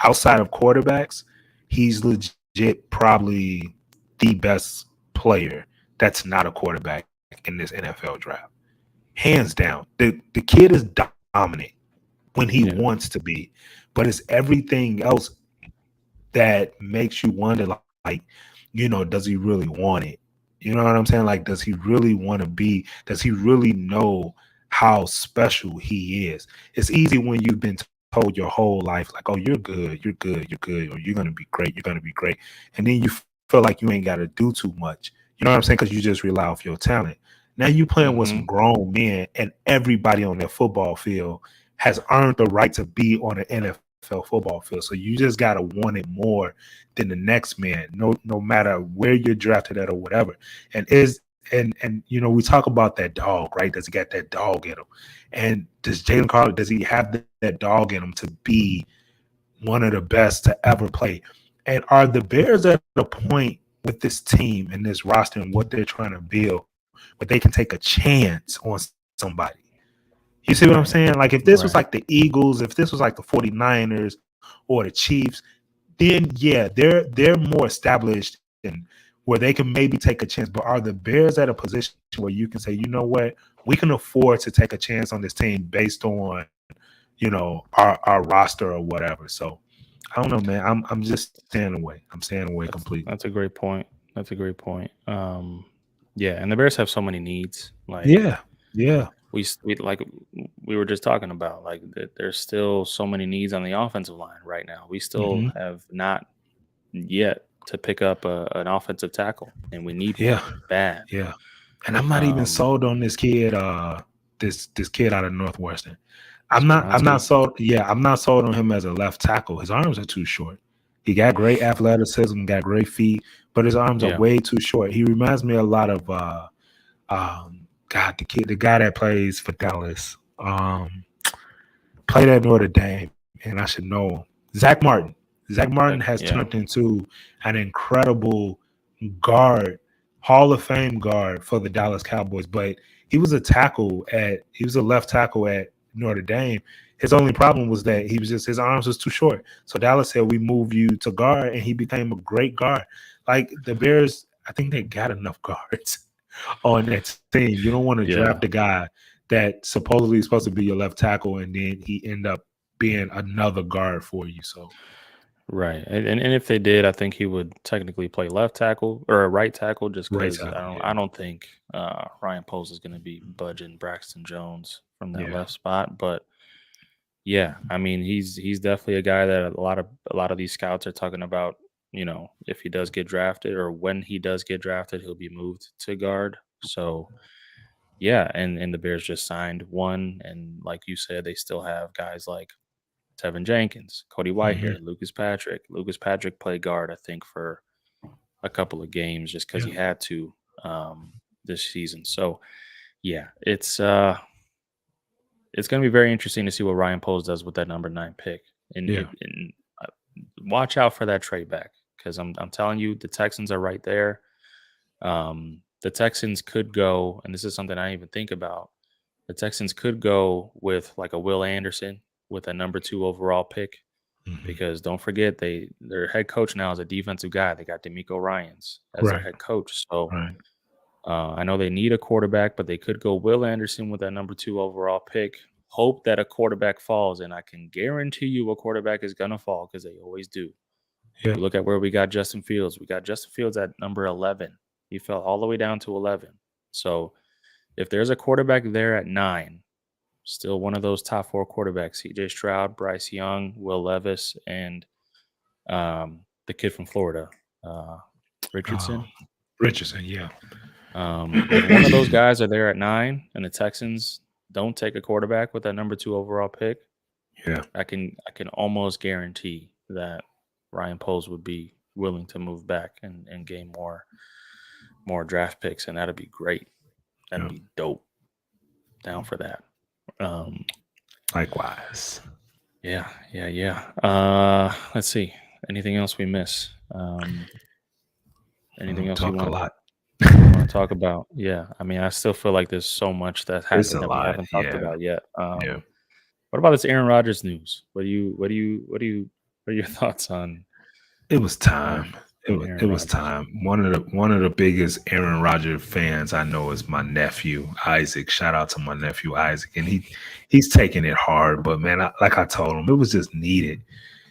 Outside of quarterbacks, he's legit probably the best player that's not a quarterback in this NFL draft, hands down. The kid is dominant when he Yeah. wants to be, but it's everything else that makes you wonder, like, does he really want it? You know what I'm saying? Like, does he really want to be? Does he really know how special he is? It's easy when you've been told your whole life, like, oh, you're good, you're good, you're good, or you're gonna be great, you're gonna be great, and then you feel like you ain't got to do too much. You know what I'm saying? Because you just rely off your talent. Now you playing with some Mhm. grown men, and everybody on that football field has earned the right to be on an NFL football field. So you just gotta want it more than the next man, no matter where you're drafted at or whatever. And we talk about that dog, right? Does he got that dog in him? And does Jalen Carter, does he have that dog in him to be one of the best to ever play? And are the Bears at a point with this team and this roster and what they're trying to build where they can take a chance on somebody? You see what I'm Right. saying? Like if this was Right. like the Eagles, if this was like the 49ers or the Chiefs, then yeah, they're more established and where they can maybe take a chance. But are the Bears at a position where you can say, you know what, we can afford to take a chance on this team based on, our roster or whatever. So I don't know, man. I'm just staying away. I'm staying away completely. That's a great point. That's a great point. Yeah, and the Bears have so many needs. Like Yeah. Yeah. we were just talking about, like there's still so many needs on the offensive line right now. We still hmm have not yet to pick up an offensive tackle, and we need one Yeah. bad. Yeah. And I'm not even Um, sold on this kid, this kid out of Northwestern. I'm not Speransky. sold. Yeah, I'm not sold on him as a left tackle. His arms are too short. He got great athleticism, got great feet, but his arms are Yeah. way too short. He reminds me a lot of the guy that plays for Dallas, played at Notre Dame, and I should know him. Zach Martin. Zach Martin has Yeah. turned into an incredible guard, Hall of Fame guard for the Dallas Cowboys. But he was a left tackle at Notre Dame. His only problem was that his arms was too short. So Dallas said, we move you to guard, and he became a great guard. Like the Bears, I think they got enough guards on that team. You don't want to draft Yeah. a guy that supposedly is supposed to be your left tackle, and then he end up being another guard for you. So Right. And if they did, I think he would technically play left tackle or a right tackle, just right because tackle, I yeah, don't think Ryan Poles is going to be budging Braxton Jones from that yeah, left spot. But Yeah, I mean, he's definitely a guy that a lot of these scouts are talking about. If he does get drafted or when he does get drafted, he'll be moved to guard. So yeah, and the Bears just signed one, and like you said, they still have guys like Tevin Jenkins, Cody Mhm. Whitehair, Lucas Patrick. Lucas Patrick played guard, I think, for a couple of games just because Yeah, he had to this season. So yeah, it's going to be very interesting to see what Ryan Poles does with that number 9 pick, and yeah. uh, watch out for that trade back because I'm telling you the Texans are right there. The Texans could go, and this is something I didn't even think about. The Texans could go with like a Will Anderson with a number 2 overall pick Mhm. because don't forget their head coach now is a defensive guy. They got D'Amico Ryans as their Right, head coach, so right. I know they need a quarterback, but they could go Will Anderson with that number 2 overall pick. Hope that a quarterback falls, and I can guarantee you a quarterback is gonna fall because they always do. Yeah, You look at where we got Justin Fields. We got Justin Fields at number 11. He fell all the way down to 11. So if there's a quarterback there at 9, still one of those top 4 quarterbacks: C.J. Stroud, Bryce Young, Will Levis, and the kid from Florida, uh, um, Richardson. Richardson, yeah. If one of those guys are there at 9 and the Texans don't take a quarterback with that number 2 overall pick, Yeah, I can almost guarantee that Ryan Poles would be willing to move back and gain more draft picks, and that'd be great. That'd yeah. be dope. Down for that. Um, Likewise. yeah, yeah, yeah. Let's see. Anything else we miss? Anything else you Talk a want lot. you want to talk about? Yeah, I mean, I still feel like there's so much that It's happened a that we lot. haven't talked Yeah, about yet. yeah. What about this Aaron Rodgers news? What are your thoughts It was time. on It Aaron was Rodgers? time. One of the biggest Aaron Rodgers fans I know is my nephew Isaac. Shout out to my nephew Isaac, and he's taking it hard. But man, like I told him, it was just needed.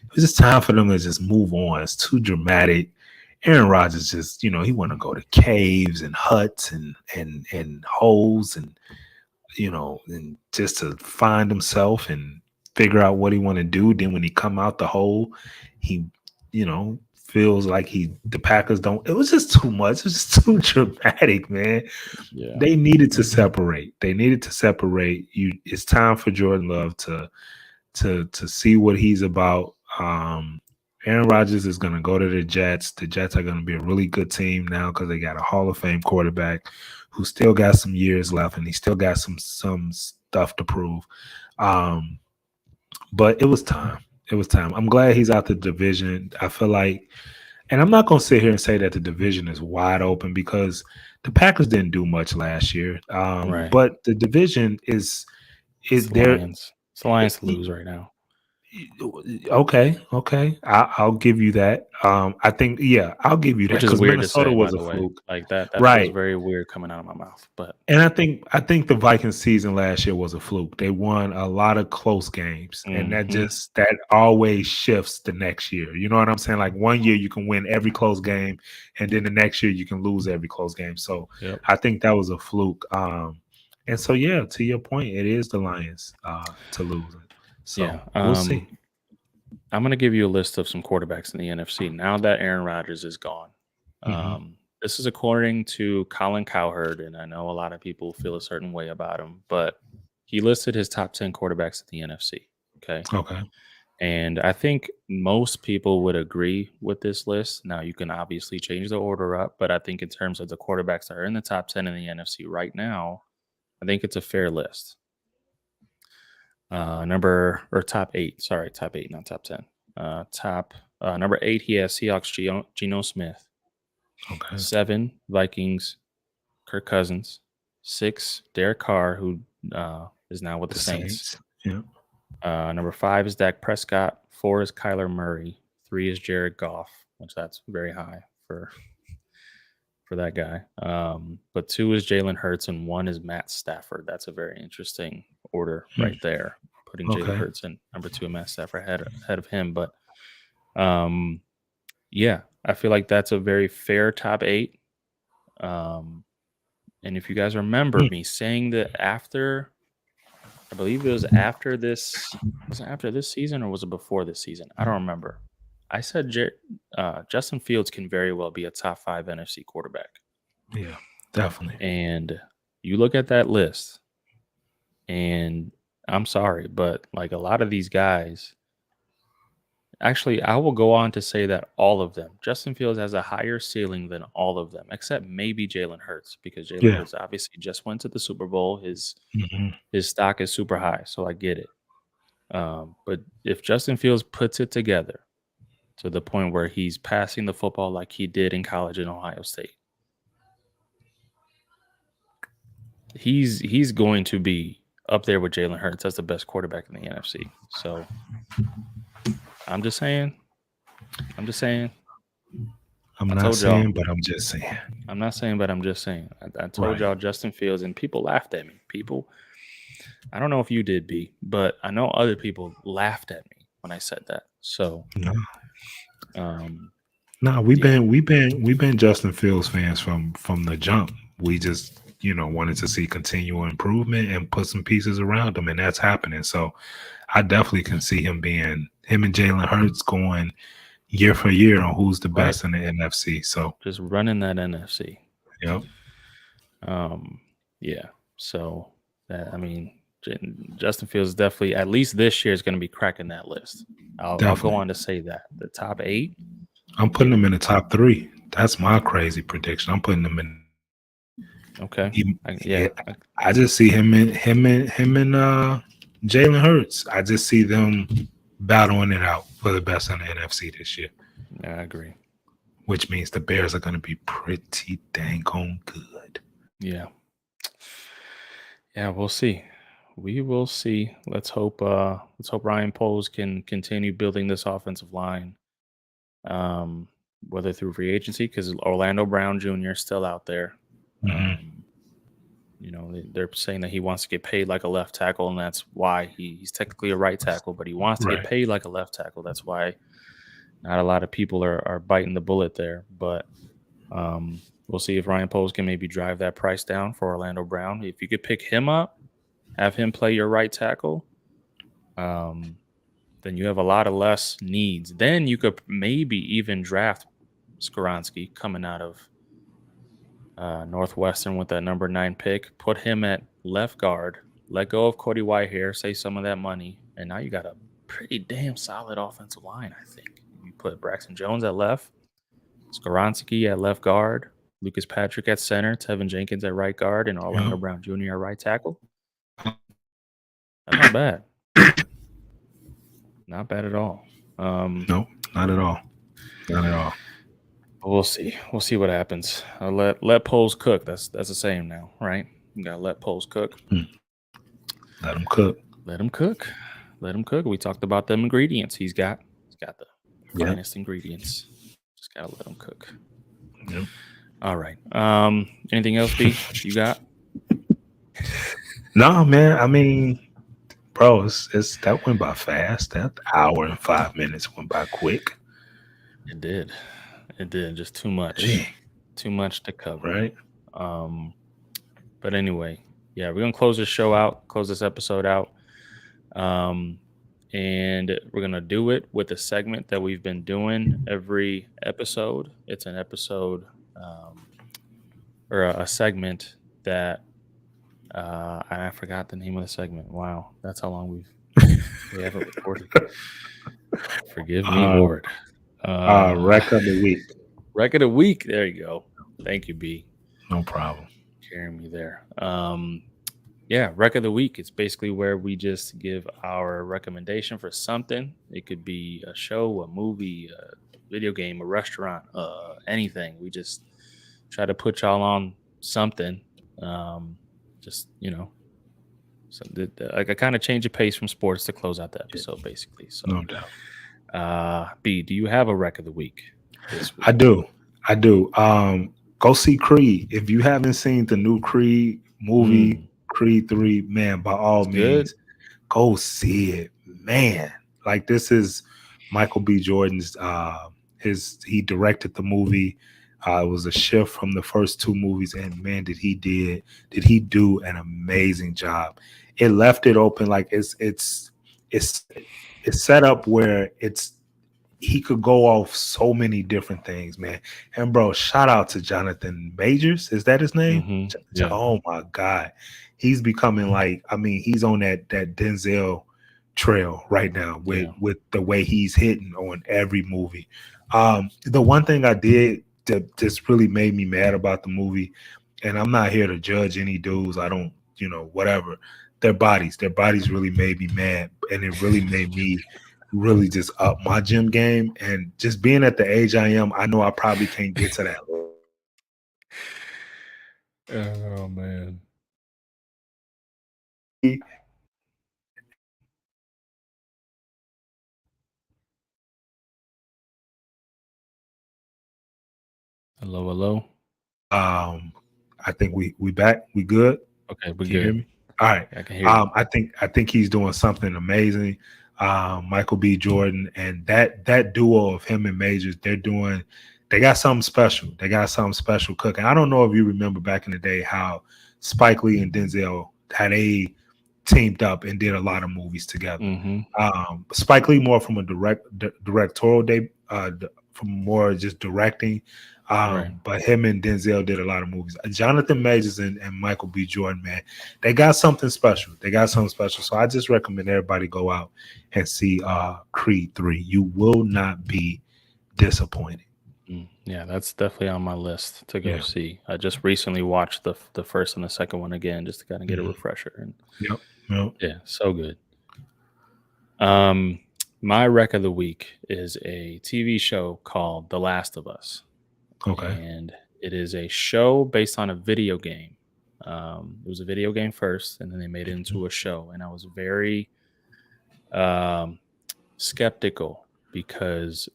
It was just time for them to just move on. It's too dramatic. Aaron Rodgers just, he want to go to caves and huts and holes and just to find himself and figure out what he want to do. Then when he come out the hole, he, feels like the Packers don't. It was just too much. It was just too dramatic, man. Yeah, They needed to separate. They needed to separate. It's time for Jordan Love to see what he's about. Aaron Rodgers is going to go to the Jets. The Jets are going to be a really good team now because they got a Hall of Fame quarterback who still got some years left and he still got some stuff to prove. Um, but it was time. It was time. I'm glad he's out the division. I feel like, and I'm not going to sit here and say that the division is wide open because the Packers didn't do much last year. right. But the division is It's the there. Lions. It's the Lions to lose right now, Okay. I'll give you that. I think, yeah, I'll give you that which is because weird to Minnesota say, by was a the way. fluke, Like that feels right? very weird coming out of my mouth. But And I think the Vikings season last year was a fluke. They won a lot of close games, and hmm that always shifts the next year. You know what I'm saying? Like one year you can win every close game, and then the next year you can lose every close game. So yep, I think that was a fluke. And so yeah, to your point, it is the Lions to lose. So yeah. we'll see. I'm gonna give you a list of some quarterbacks in the NFC now that Aaron Rodgers is gone. Hmm. This is according to Colin Cowherd, and I know a lot of people feel a certain way about him, but he listed his top 10 quarterbacks in the NFC. Okay. Okay. And I think most people would agree with this list. Now, you can obviously change the order up, but I think in terms of the quarterbacks that are in the top 10 in the NFC right now, I think it's a fair list. Number or top 8, sorry, top 8, not top 10. Top Number 8, he has Seahawks Geno Smith. Okay. 7, Vikings Kirk Cousins. 6, Derek Carr, who is now with the The Saints. Saints. Yeah. Number 5 is Dak Prescott. 4 is Kyler Murray. 3 is Jared Goff, which that's very high for that guy. But 2 is Jalen Hurts, and 1 is Matt Stafford. That's a very interesting order Hmm. right there, putting Jalen Okay. Hurts in number 2 and Matt Stafford ahead of him. But um, yeah, I feel like that's a very fair top 8. Um, and if you guys remember Hmm. me saying that after I believe it was after this. Was it after this season or was it before this season? I don't remember. I said Justin Fields can very well be a top 5 NFC quarterback. Yeah, definitely. And you look at that list, and I'm sorry, but like a lot of these guys, actually, I will go on to say that all of them, Justin Fields has a higher ceiling than all of them, except maybe Jalen Hurts, because Jalen Yeah. Hurts obviously just went to the Super Bowl. Hmm. His stock is super high, so I get it. But if Justin Fields puts it together to the point where he's passing the football like he did in college in Ohio State, he's going to be up there with Jalen Hurts as the best quarterback in the NFC. So I'm just saying. I'm just saying. I'm I not told y'all. saying, but I'm just saying. I'm not saying, but I'm just saying. I told Right. y'all Justin Fields, and people laughed at me. People, I don't know if you did, B, but I know other people laughed at me when I said that. So, No, um, no, we've yeah, been Justin Fields fans from the jump. We just wanted to see continual improvement and put some pieces around him, and that's happening. So I definitely can see him and Jalen Hurts going year for year on who's the right. best in the NFC. So Just running that NFC. yep, Um, yeah. So I mean, Justin Fields definitely at least this year is going to be cracking that list. I'll go definitely. on to say that the top 8. I'm putting Yeah. him in the top 3. That's my crazy prediction. I'm putting him in. Okay. Yeah, I just see him and Jalen Hurts. I just see them battling it out for the best in the NFC this year, I agree. which means the Bears are going to be pretty dang on good. Yeah. Yeah, we'll see. We will see. Let's hope Ryan Poles can continue building this offensive line. Um, whether through free agency, because Orlando Brown Jr. is still out there. Hmm. They're saying that he wants to get paid like a left tackle, and that's why he's technically a right tackle, but he wants to get Right. paid like a left tackle. That's why not a lot of people are biting the bullet there. But we'll see if Ryan Poles can maybe drive that price down for Orlando Brown. If you could pick him up, have him play your right tackle, then you have a lot of less needs. Then you could maybe even draft Skoronski coming out of Northwestern with that number 9 pick. Put him at left guard. Let go of Cody Whitehair. Save some of that money, and now you got a pretty damn solid offensive line. I think you put Braxton Jones at left, Skoronski at left guard, Lucas Patrick at center, Tevin Jenkins at right guard, and Orlando Yep. Brown Jr. at right tackle. That's not bad. Not bad at all. Nope, not at all. Not at all. But we'll see. We'll see what happens. Let Poles cook. That's the same now, right? You gotta let Poles cook. Let him cook. Let him cook. Let him cook. We talked about them ingredients. He's got the Yep. finest ingredients. Just gotta let him cook. Yep. All right. Anything else, B? You got? No, man. I mean, bro, it's that went by fast. That hour and 5 minutes went by quick. It did. It did. Just too much. Dang. Too much to cover. Right. But anyway, yeah, we're gonna close this show out, close this episode out. And we're gonna do it with a segment that we've been doing every episode. It's an episode or a segment that I forgot the name of the segment. Wow, that's how long we haven't recorded. Forgive me, Lord. Wreck of the week. Wreck of the week. There you go. Thank you, B. No problem. Carrying me there. Yeah, Wreck of the week. It's basically where we just give our recommendation for something. It could be a show, a movie, a video game, a restaurant, anything. We just try to put y'all on something. Just so like a kind of change of pace from sports to close out the episode, basically. So, No doubt. B, do you have a Wreck of the week this week? I do. Go see Creed. If you haven't seen the new Creed movie, Creed 3, man, by all means, go see it. Man, like this is Michael B. Jordan's he directed the movie. It was a shift from the first two movies, and man, did he do an amazing job. It left it open, like it's it's set up where it's he could go off so many different things, man. And bro, shout out to Jonathan Majors. Is that his name? Yeah. Oh my God, he's becoming like, I mean, he's on that Denzel trail right now with Yeah. the way he's hitting on every movie. The one thing I did that just really made me mad about the movie, and I'm not here to judge any dudes. I don't, whatever. Their bodies really made me mad, and it really made me really just up my gym game. And just being at the age I am, I know I probably can't get to that. Oh man. Hello, hello. Um, I think we back. We good. Okay, we're Can you hear good. me? All right. I can hear you. I think he's doing something amazing. Michael B. Jordan and that duo of him and Majors, they got something special. They got something special cooking. I don't know if you remember back in the day how Spike Lee and Denzel had a teamed up and did a lot of movies together. Mm-hmm. Spike Lee more from a directorial day, from more just directing. Right. But him and Denzel did a lot of movies. Jonathan Majors and Michael B. Jordan, man, they got something special. They got something special. So I just recommend everybody go out and see Creed 3. You will not be disappointed. Yeah, that's definitely on my list to go Yeah. see. I just recently watched the first and the second one again just to kind of get a Mhm. refresher. And Yep. Yep. yeah, so good. Um, my rec of the week is a TV show called The Last of Us, Okay. and it is a show based on a video game. It was a video game first, and then they made it into a show, and I was very um, skeptical because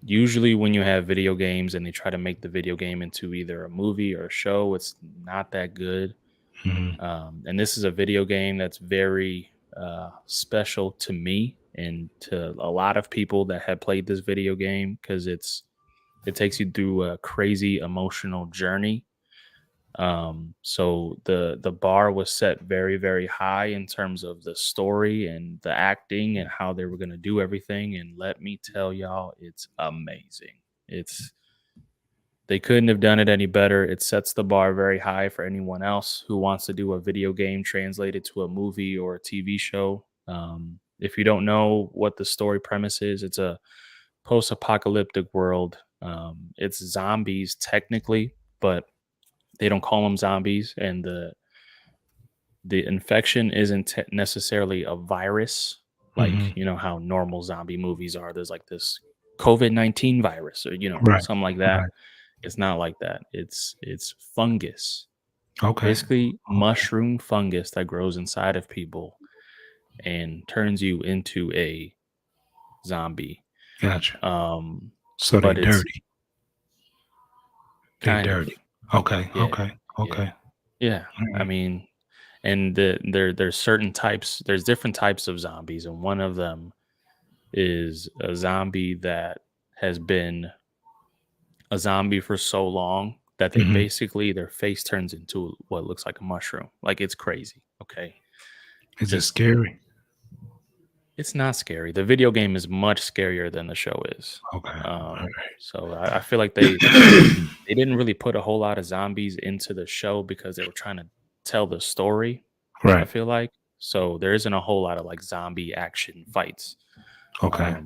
usually when you have video games and they try to make the video game into either a movie or a show, it's not that good. Mhm. And this is a video game that's very special to me and to a lot of people that have played this video game because it takes you through a crazy emotional journey. So the bar was set very very high in terms of the story and the acting and how they were going to do everything. And let me tell y'all, it's amazing. It's They couldn't have done it any better. It sets the bar very high for anyone else who wants to do a video game translated to a movie or a TV show. If you don't know what the story premise is, it's a post apocalyptic world. It's zombies technically, but they don't call them zombies. And the infection isn't necessarily a virus, like, Mhm. you know, how normal zombie movies are. There's like this COVID-19 virus or, you know, Right. something like that. Right. It's not like that. It's fungus, Okay. basically Okay. mushroom fungus that grows inside of people and turns you into a zombie. Gotcha. Um, So they but it's dirty. They kind of, dirty. Okay. yeah, Okay. yeah, Okay. yeah. All I right. mean, and there's certain types. There's different types of zombies, and one of them is a zombie that has been a zombie for so long that they Mhm. basically their face turns into what looks like a mushroom. Like it's crazy. Okay. Is it Just scary? It's not scary. The video game is much scarier than the show is. Okay. All So I feel like right. they didn't really put a whole lot of zombies into the show because they were trying to tell the story. I Right. feel like so there isn't a whole lot of like zombie action fights. Okay.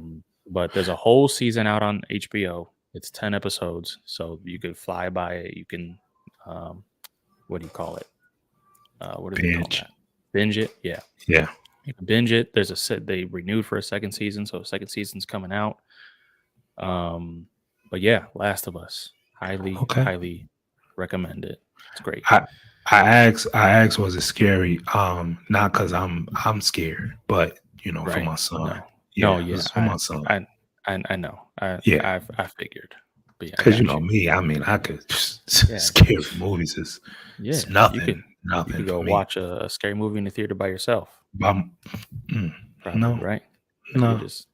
But there's a whole season out on HBO. It's 10 episodes, so you could fly by it. You can, um, what do you call it? What do they call Binge. that? Binge it. Yeah, Yeah. you can binge it. There's a set they renewed for a second season, so a second season's coming out. Um, but yeah, Last of Us, highly, Okay. highly recommend it. It's great. I I asked was it scary? Not because I'm scared, but for Right? my son. No, no, Yeah, yeah, it's for my son. I know. Yeah, I figured, but yeah, I because got you. me, I mean, I could Yeah, scary movies is yeah. it's You nothing could for go me. watch a scary movie in the theater by yourself. But mm, Probably no, right. You could no. just.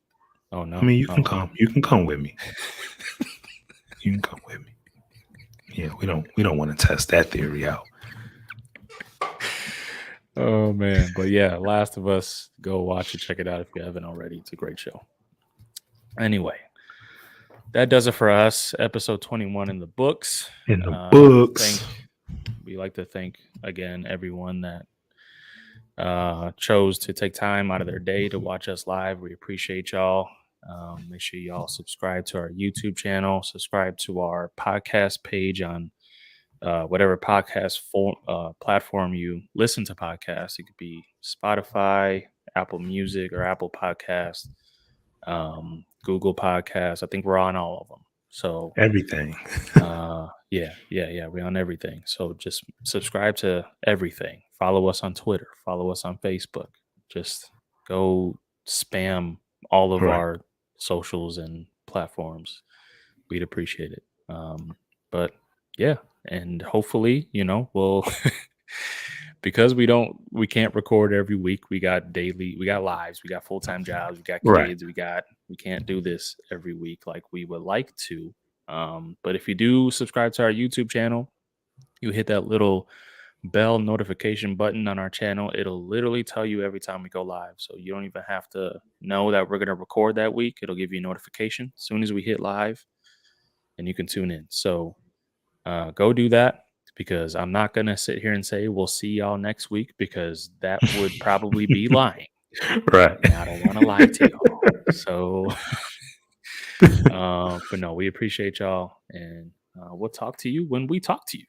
Oh I no. mean, you Oh can okay. come. You can come with me. You can come with me. Yeah, we don't want to test that theory out. Oh man, but yeah, Last of Us, go watch it, check it out if you haven't already. It's a great show. Anyway, that does it for us. Episode 21 in the books. In the Thank books. we like to thank again everyone that chose to take time out of their day to watch us live. We appreciate y'all. Make sure y'all subscribe to our YouTube channel, subscribe to our podcast page on whatever podcast platform you listen to podcasts. It could be Spotify, Apple Music, or Apple Podcasts, Google Podcasts. I think we're on all of them. So Everything. yeah, we're on everything. So just subscribe to everything. Follow us on Twitter. Follow us on Facebook. Just go spam all of Right. our socials and platforms. We'd appreciate it. But yeah, and hopefully, we'll because we can't record every week. We got lives, we got full-time jobs, we got Right. kids, we can't do this every week like we would like to. But if you do subscribe to our YouTube channel, you hit that little bell notification button on our channel. It'll literally tell you every time we go live. So you don't even have to know that we're going to record that week. It'll give you a notification as soon as we hit live and you can tune in. So go do that, because I'm not going to sit here and say we'll see y'all next week, because that would probably be lying. Right. And I don't want to lie to y'all. So, but no, we appreciate y'all, and we'll talk to you when we talk to you.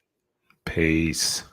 Peace.